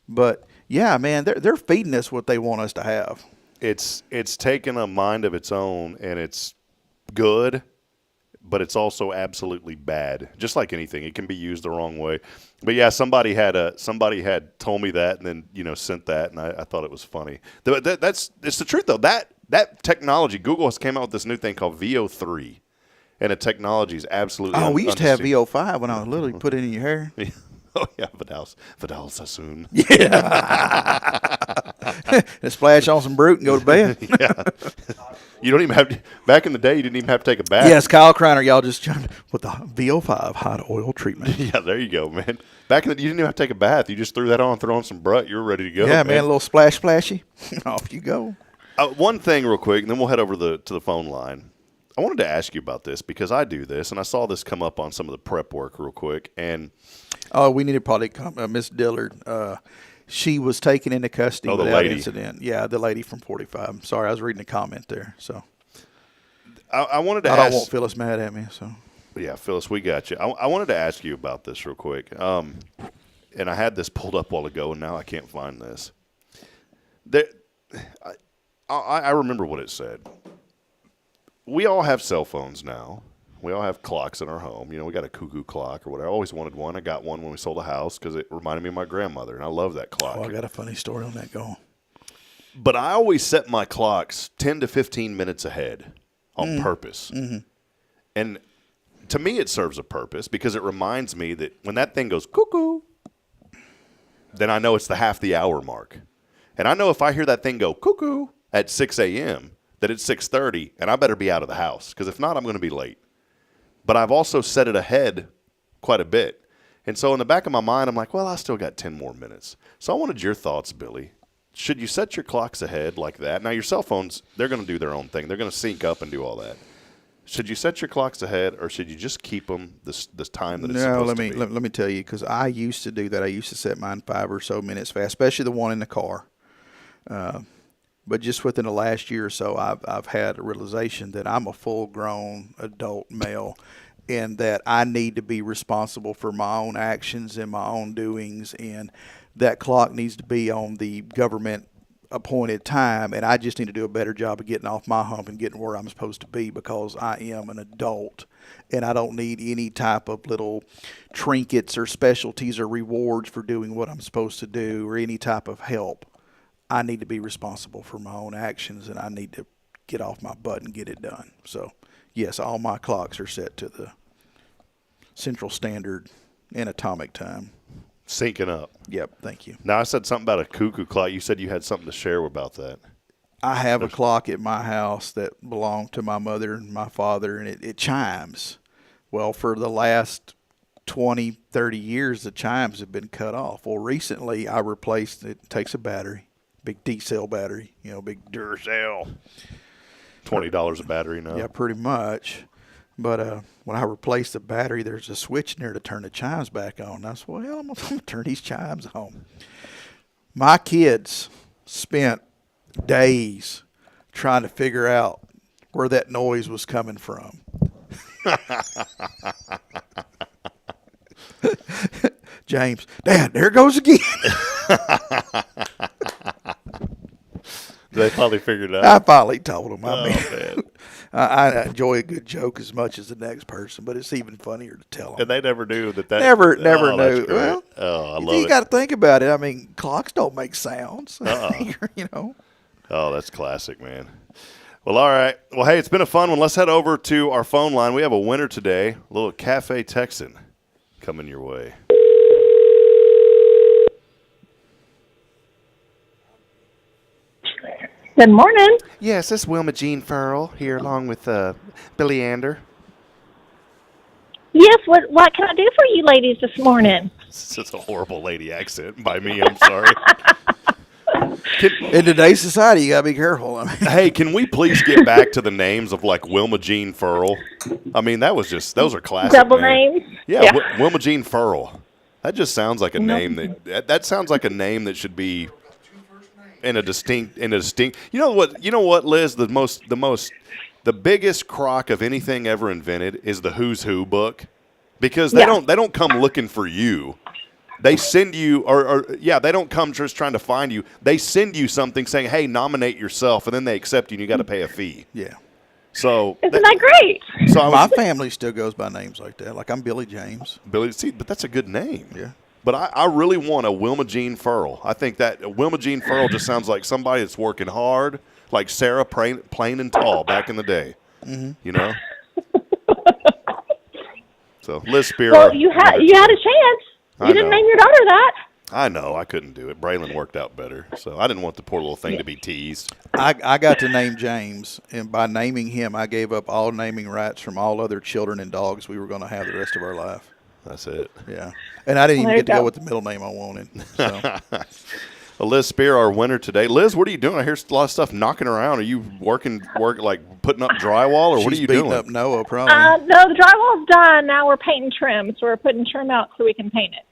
Speaker 7: But, yeah, man, they're feeding us what they want us to have.
Speaker 2: It's taken a mind of its own, and it's good, but it's also absolutely bad. Just like anything, it can be used the wrong way. But, yeah, somebody had told me that and then, sent that, and I thought it was funny. It's the truth, though. That technology, Google has came out with this new thing called VO3. And the technology is absolutely
Speaker 7: we used to have VO5 when I was little. You put it in your hair.
Speaker 2: Oh, yeah, Vidal Sassoon.
Speaker 7: Yeah. and splash on some Brute and go to bed.
Speaker 2: Yeah. You don't even have to, back in the day, you didn't even have to take a bath.
Speaker 7: Yes, Kyle Kreiner, y'all just jumped with the VO5 hot oil treatment.
Speaker 2: Yeah, there you go, man. Back in the, you didn't even have to take a bath. You just threw that on, throw on some Brut, you were ready to go.
Speaker 7: Yeah, man, a little splashy. Off you go.
Speaker 2: One thing real quick, and then we'll head over to the phone line. I wanted to ask you about this because I do this, and I saw this come up on some of the prep work real quick. And
Speaker 7: we need to probably come. Miss Dillard, she was taken into custody
Speaker 2: the
Speaker 7: without
Speaker 2: lady.
Speaker 7: incident. Yeah, the lady from 45. I'm sorry, I was reading a comment there. So
Speaker 2: I wanted to
Speaker 7: I
Speaker 2: ask.
Speaker 7: don't want Phyllis mad at me. So
Speaker 2: yeah, Phyllis, we got you. I wanted to ask you about this real quick. And I had this pulled up a while ago, and now I can't find this. I remember what it said. We all have cell phones now. We all have clocks in our home. You know, we got a cuckoo clock or whatever. I always wanted one. I got one when we sold a house because it reminded me of my grandmother, and I love that clock.
Speaker 7: I got a funny story on that going.
Speaker 2: But I always set my clocks 10 to 15 minutes ahead on purpose. Mm-hmm. And to me, it serves a purpose because it reminds me that when that thing goes cuckoo, then I know it's the half the hour mark. And I know if I hear that thing go cuckoo at 6 a.m., that it's 6:30, and I better be out of the house because if not, I'm going to be late. But I've also set it ahead quite a bit. And so in the back of my mind, I'm like, well, I still got 10 more minutes. So I wanted your thoughts, Billy. Should you set your clocks ahead like that? Now, your cell phones, they're going to do their own thing. They're going to sync up and do all that. Should you set your clocks ahead, or should you just keep them this time that it's supposed to be?
Speaker 7: Let me tell you, because I used to do that. I used to set mine 5 or so minutes fast, especially the one in the car. But just within the last year or so, I've had a realization that I'm a full-grown adult male and that I need to be responsible for my own actions and my own doings, and that clock needs to be on the government-appointed time, and I just need to do a better job of getting off my hump and getting where I'm supposed to be because I am an adult, and I don't need any type of little trinkets or specialties or rewards for doing what I'm supposed to do or any type of help. I need to be responsible for my own actions, and I need to get off my butt and get it done. So, yes, all my clocks are set to the Central Standard and Atomic Time.
Speaker 2: Syncing up.
Speaker 7: Yep, thank you.
Speaker 2: Now, I said something about a cuckoo clock. You said you had something to share about that.
Speaker 7: I have a clock at my house that belonged to my mother and my father, and it chimes. Well, for the last 20, 30 years, the chimes have been cut off. Well, recently I replaced it. It takes a battery. Big D-cell battery, big Duracell.
Speaker 2: $20 a battery now.
Speaker 7: Yeah, pretty much. But when I replaced the battery, there's a switch in there to turn the chimes back on. And I said, well, I'm going to turn these chimes on. My kids spent days trying to figure out where that noise was coming from. James, Dad, there it goes again.
Speaker 2: They finally figured it out.
Speaker 7: I finally told them.
Speaker 2: Man.
Speaker 7: I enjoy a good joke as much as the next person, but it's even funnier to tell them.
Speaker 2: And they never knew that.
Speaker 7: Never knew. Well,
Speaker 2: I love
Speaker 7: you got to think about it. I mean, clocks don't make sounds.
Speaker 2: Oh, that's classic, man. Well, all right. Well, hey, it's been a fun one. Let's head over to our phone line. We have a winner today, a little Cafe Texan coming your way.
Speaker 15: Good morning.
Speaker 2: Yes, it's Wilma Jean Farrell here along with Billy Ander.
Speaker 15: Yes, what can I do for you ladies this morning?
Speaker 2: This is a horrible lady accent by me. I'm sorry.
Speaker 7: In today's society, you got to be careful.
Speaker 2: Hey, can we please get back to the names of like Wilma Jean Farrell? I mean, those are classic
Speaker 15: Double names?
Speaker 2: Yeah. Wilma Jean Farrell. That just sounds like a name that sounds like a name that should be in a distinct. You know what, Liz? The biggest crock of anything ever invented is the Who's Who book, because they don't come looking for you. They send you, they don't come just trying to find you. They send you something saying, "Hey, nominate yourself," and then they accept you, and you got to pay a fee.
Speaker 7: Yeah.
Speaker 15: So isn't that great?
Speaker 7: So my family still goes by names like that. Like I'm Billy James.
Speaker 2: But that's a good name.
Speaker 7: Yeah.
Speaker 2: But I really want a Wilma Jean Farrell. I think that Wilma Jean Farrell just sounds like somebody that's working hard, like Sarah Plain and Tall back in the day. Mm-hmm. You know? So, Liz Spear.
Speaker 15: Well, you had a chance. You didn't name your daughter that.
Speaker 2: I know. I couldn't do it. Braylon worked out better, so I didn't want the poor little thing to be teased.
Speaker 7: I got to name James, and by naming him, I gave up all naming rights from all other children and dogs we were going to have the rest of our life.
Speaker 2: That's it.
Speaker 7: Yeah. And I didn't
Speaker 15: Well,
Speaker 7: even get
Speaker 15: there
Speaker 7: to
Speaker 15: you
Speaker 7: go
Speaker 15: go.
Speaker 7: with the middle name I wanted. So.
Speaker 2: Well, Liz Spear, our winner today. Liz, what are you doing? I hear a lot of stuff knocking around. Are you like putting up drywall, or what are you
Speaker 7: beating
Speaker 2: doing?
Speaker 7: up Noah, probably.
Speaker 15: No, the drywall's done. Now we're painting trim. So we're putting trim out so we can paint it.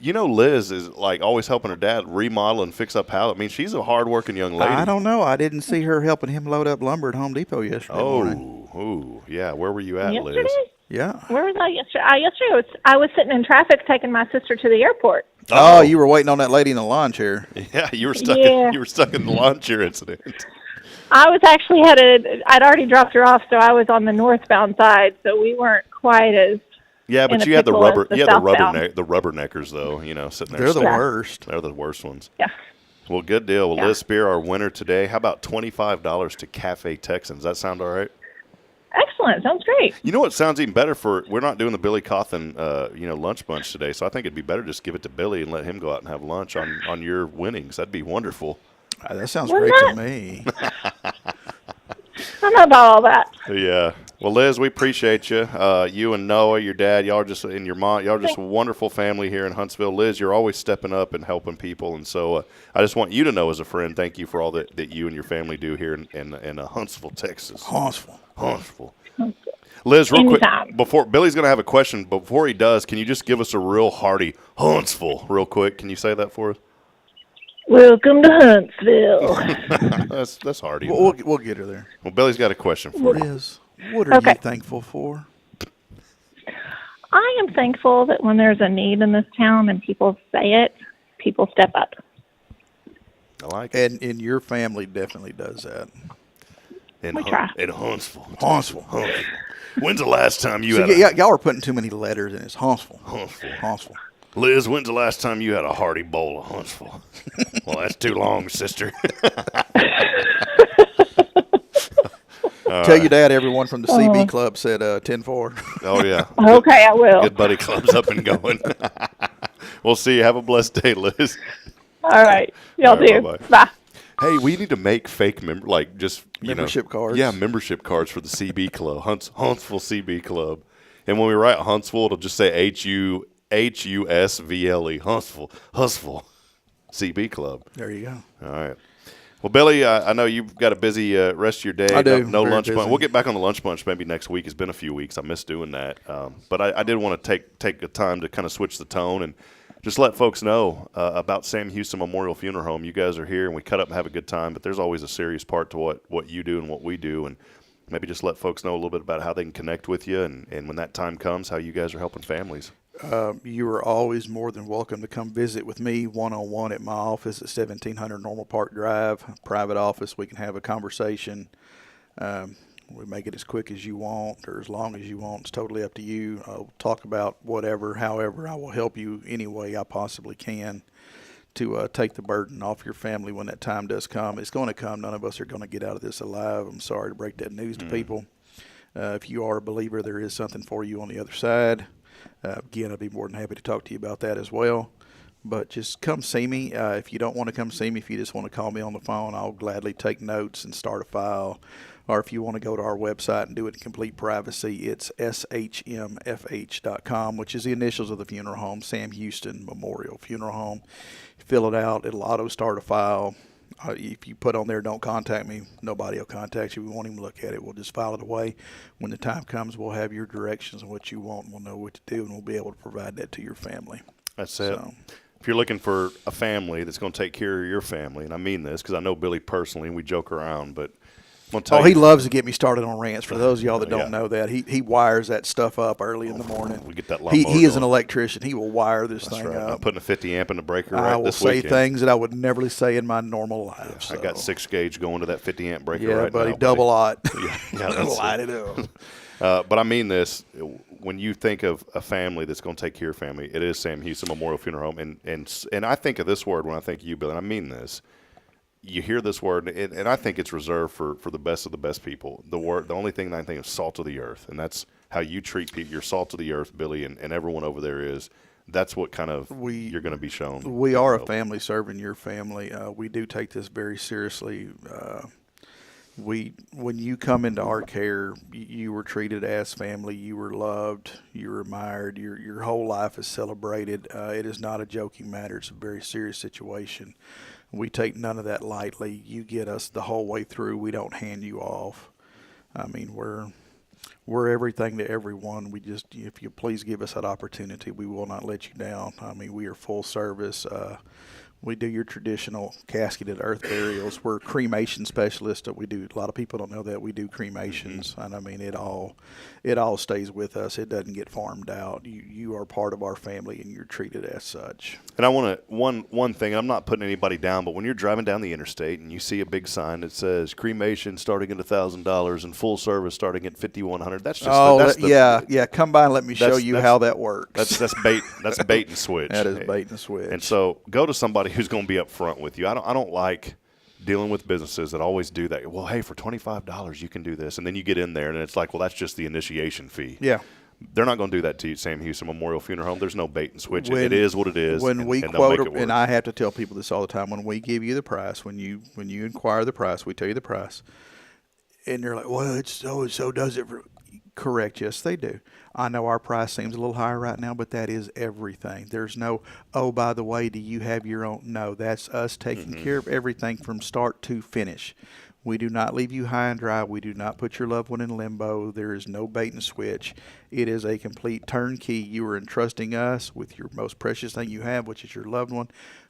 Speaker 2: You know, Liz is like always helping her dad remodel and fix up house. I mean, she's a hard-working young lady.
Speaker 7: I don't know. I didn't see her helping him load up lumber at Home Depot yesterday morning.
Speaker 2: Oh, yeah. Where were you at,
Speaker 15: Yesterday?
Speaker 2: Liz?
Speaker 7: Yeah.
Speaker 15: Where was I yesterday? Yesterday I was sitting in traffic taking my sister to the airport.
Speaker 7: Oh, you were waiting on that lady in the lawn chair.
Speaker 2: Yeah, you were stuck.
Speaker 15: Yeah.
Speaker 2: You were stuck in the lawn chair incident.
Speaker 15: I was actually I'd already dropped her off, so I was on the northbound side, so we weren't quite as.
Speaker 2: Yeah, but
Speaker 15: in a
Speaker 2: you had the
Speaker 15: pickle as
Speaker 2: rubber.
Speaker 15: the
Speaker 2: You had
Speaker 15: southbound.
Speaker 2: the rubberneckers though. You know, sitting there.
Speaker 7: They're the
Speaker 2: stuck.
Speaker 7: worst.
Speaker 2: They're the worst ones.
Speaker 15: Yeah.
Speaker 2: Well, good deal. Well,
Speaker 15: Yeah.
Speaker 2: Liz Spear, our winner today. How about $25 to Cafe Texans? Does that sound all right?
Speaker 15: Excellent. Sounds great.
Speaker 2: You know what sounds even better we're not doing the Billy Cauthen, lunch bunch today, so I think it'd be better just give it to Billy and let him go out and have lunch on your winnings. That'd be wonderful.
Speaker 7: That sounds
Speaker 15: Wouldn't
Speaker 7: great
Speaker 15: that-
Speaker 7: to me.
Speaker 15: I don't know about all that.
Speaker 2: Yeah. Well, Liz, we appreciate you. You and Noah, your dad, y'all are just and your mom, y'all are just a wonderful family here in Huntsville. Liz, you're always stepping up and helping people, and so I just want you to know as a friend, thank you for all that you and your family do here in Huntsville, Texas. Huntsville. Liz, real
Speaker 15: Anytime.
Speaker 2: quick, before Billy's going to have a question. Before he does, can you just give us a real hearty Huntsville real quick? Can you say that for us?
Speaker 15: Welcome to Huntsville.
Speaker 2: that's hearty.
Speaker 7: We'll get her there.
Speaker 2: Well, Billy's got a question for you.
Speaker 7: Liz, what are you thankful for?
Speaker 15: I am thankful that when there's a need in this town and people say it, people step up.
Speaker 2: I like it.
Speaker 7: And your family definitely does that.
Speaker 2: In
Speaker 15: We try.
Speaker 2: Huntsville.
Speaker 7: Huntsville.
Speaker 2: When's the last time you
Speaker 7: So
Speaker 2: had
Speaker 7: y'all are putting too many letters in. It's Huntsville. Huntsville.
Speaker 2: Liz, when's the last time you had a hearty bowl of Huntsville? Well, that's too long, sister.
Speaker 7: Tell your dad everyone from the CB Club said 10-4.
Speaker 2: Oh, yeah.
Speaker 15: Okay, I will.
Speaker 2: Good buddy club's up and going. We'll see you. Have a blessed day, Liz.
Speaker 15: All right. Y'all
Speaker 2: All right,
Speaker 15: do.
Speaker 2: bye-bye.
Speaker 15: Bye.
Speaker 2: Hey, we need to make fake
Speaker 7: Membership cards.
Speaker 2: Yeah, membership cards for the CB Club, Huntsville CB Club. And when we write Huntsville, it'll just say Huntsville, Huntsville CB Club.
Speaker 7: There you go.
Speaker 2: All right. Well, Billy, I know you've got a busy rest of your day.
Speaker 7: I do.
Speaker 2: No
Speaker 7: Very
Speaker 2: lunch bunch.
Speaker 7: busy.
Speaker 2: We'll get back on the lunch bunch maybe next week. It's been a few weeks. I miss doing that. But I did want to take the time to kind of switch the tone and just let folks know about Sam Houston Memorial Funeral Home. You guys are here, and we cut up and have a good time, but there's always a serious part to what you do and what we do, and maybe just let folks know a little bit about how they can connect with you and when that time comes, how you guys are helping families.
Speaker 7: You are always more than welcome to come visit with me one-on-one at my office at 1700 Normal Park Drive, private office. We can have a conversation. We make it as quick as you want or as long as you want. It's totally up to you. I'll talk about whatever, however, I will help you any way I possibly can to take the burden off your family when that time does come. It's going to come. None of us are going to get out of this alive. I'm sorry to break that news to people. If you are a believer, there is something for you on the other side. Again, I'd be more than happy to talk to you about that as well. But just come see me. If you don't want to come see me, if you just want to call me on the phone, I'll gladly take notes and start a file. Or if you want to go to our website and do it in complete privacy, it's SHMFH.com, which is the initials of the funeral home, Sam Houston Memorial Funeral Home. Fill it out. It'll auto-start a file. If you put on there, don't contact me, nobody will contact you. We won't even look at it. We'll just file it away. When the time comes, we'll have your directions on what you want, and we'll know what to do, and we'll be able to provide that to your family.
Speaker 2: That's it. If you're looking for a family that's going to take care of your family, and I mean this because I know Billy personally, and we joke around, but I'm going to tell you.
Speaker 7: He loves to get me started on rants. For those of y'all that don't know that, he wires that stuff up early in the morning.
Speaker 2: We get that lawnmower
Speaker 7: He is an
Speaker 2: going.
Speaker 7: electrician. He will wire this thing
Speaker 2: Right.
Speaker 7: up.
Speaker 2: I'm putting a 50 amp in the breaker
Speaker 7: I
Speaker 2: right
Speaker 7: will
Speaker 2: this
Speaker 7: say
Speaker 2: weekend.
Speaker 7: things that I would never say in my normal life.
Speaker 2: I got 6 gauge going to that 50 amp breaker
Speaker 7: Yeah,
Speaker 2: right
Speaker 7: buddy,
Speaker 2: now.
Speaker 7: double lot.
Speaker 2: Yeah, that's
Speaker 7: Light it up.
Speaker 2: But I mean this, when you think of a family that's going to take care of family, it is Sam Houston Memorial Funeral Home. And I think of this word when I think of you, Bill, and I mean this. You hear this word, and I think it's reserved for the best of the best people. The only thing that I think is salt of the earth, and that's how you treat people. You're salt of the earth, Billy, and everyone over there is. that's what kind of you're going to be shown.
Speaker 7: We are a family serving your family. We do take this very seriously. When you come into our care, you were treated as family. You were loved. You were admired. Your whole life is celebrated. It is not a joking matter. It's a very serious situation. We take none of that lightly. You get us the whole way through. We don't hand you off. I mean, we're everything to everyone. We just, if you please give us that opportunity, we will not let you down. I mean, we are full service. We do your traditional casketed earth burials. We're cremation specialists. We do. A lot of people don't know that we do cremations, and I mean it all stays with us. It doesn't get farmed out. You are part of our family, and you're treated as such.
Speaker 2: And I want to one thing. I'm not putting anybody down, but when you're driving down the interstate and you see a big sign that says cremation starting at $1,000 and full service starting at $5,100, that's just
Speaker 7: yeah. Come by and let me show you how that works.
Speaker 2: That's bait. That's bait and switch.
Speaker 7: That is bait and switch.
Speaker 2: And so go to somebody who's going to be up front with you. I don't like dealing with businesses that always do that. Well, hey, for $25 you can do this, and then you get in there and it's like, well, that's just the initiation fee.
Speaker 7: Yeah.
Speaker 2: They're not going to do that to you, Sam Houston Memorial Funeral Home. There's no bait and switch. It is what it is.
Speaker 7: When we quote, and I have to tell people this all the time, when we give you the price, when you inquire the price, we tell you the price, and you're like, well, it's so does it for. Correct. Yes, they do. I know our price seems a little higher right now, but that is everything. There's no, oh, by the way, do you have your own? No, that's us taking care of everything from start to finish. We do not leave you high and dry. We do not put your loved one in limbo. There is no bait and switch. It is a complete turnkey. You are entrusting us with your most precious thing you have, which is your loved one.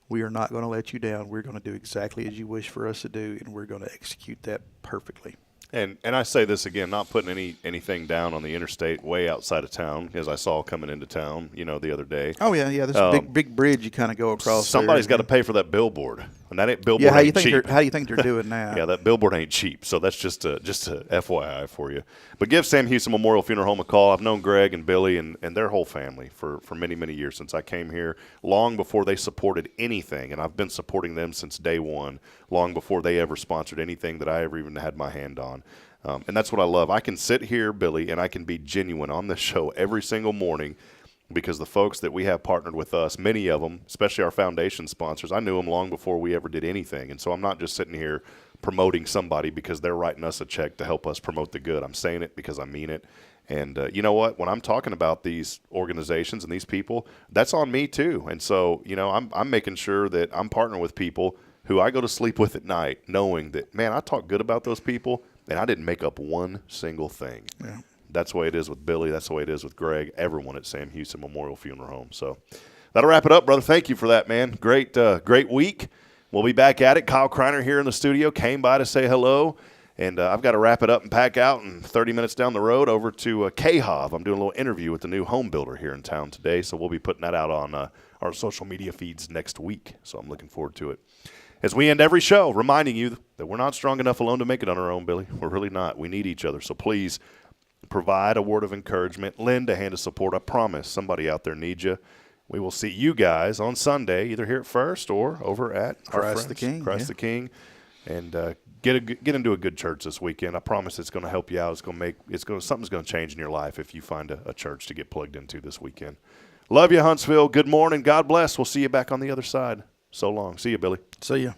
Speaker 7: We are not going to let you down. We're going to do exactly as you wish for us to do, and we're going to execute that perfectly.
Speaker 2: And I say this again, not putting anything down on the interstate way outside of town, as I saw coming into town, the other day.
Speaker 7: Oh yeah. There's a big bridge you kind of go across.
Speaker 2: Somebody's got to pay for that billboard, and that billboard
Speaker 7: how
Speaker 2: ain't cheap.
Speaker 7: How do you think they're doing now?
Speaker 2: Yeah, that billboard ain't cheap. So that's just a FYI for you. But give Sam Houston Memorial Funeral Home a call. I've known Greg and Billy and their whole family for many, many years since I came here, long before they supported anything, and I've been supporting them since day one, long before they ever sponsored anything that I ever even had my hand on. And that's what I love. I can sit here, Billy, and I can be genuine on this show every single morning because the folks that we have partnered with us, many of them, especially our foundation sponsors, I knew them long before we ever did anything. And so I'm not just sitting here promoting somebody because they're writing us a check to help us promote the good. I'm saying it because I mean it. And you know what? When I'm talking about these organizations and these people, that's on me too. And so, I'm making sure that I'm partnering with people who I go to sleep with at night knowing that, man, I talk good about those people. And I didn't make up one single thing.
Speaker 7: Yeah.
Speaker 2: That's the way it is with Billy. That's the way it is with Greg, everyone at Sam Houston Memorial Funeral Home. So that'll wrap it up, brother. Thank you for that, man. Great week. We'll be back at it. Kyle Kreiner here in the studio came by to say hello. And I've got to wrap it up and pack out. And 30 minutes down the road over to Cauthen. I'm doing a little interview with the new home builder here in town today. So we'll be putting that out on our social media feeds next week. So I'm looking forward to it. As we end every show, reminding you that we're not strong enough alone to make it on our own, Billy. We're really not. We need each other. So please provide a word of encouragement. Lend a hand of support. I promise somebody out there needs you. We will see you guys on Sunday, either here at First or over at
Speaker 7: Christ the King.
Speaker 2: Christ the King. And get into a good church this weekend. I promise it's going to help you out. Something's going to change in your life if you find a church to get plugged into this weekend. Love you, Huntsville. Good morning. God bless. We'll see you back on the other side. So long. See you, Billy.
Speaker 7: See ya.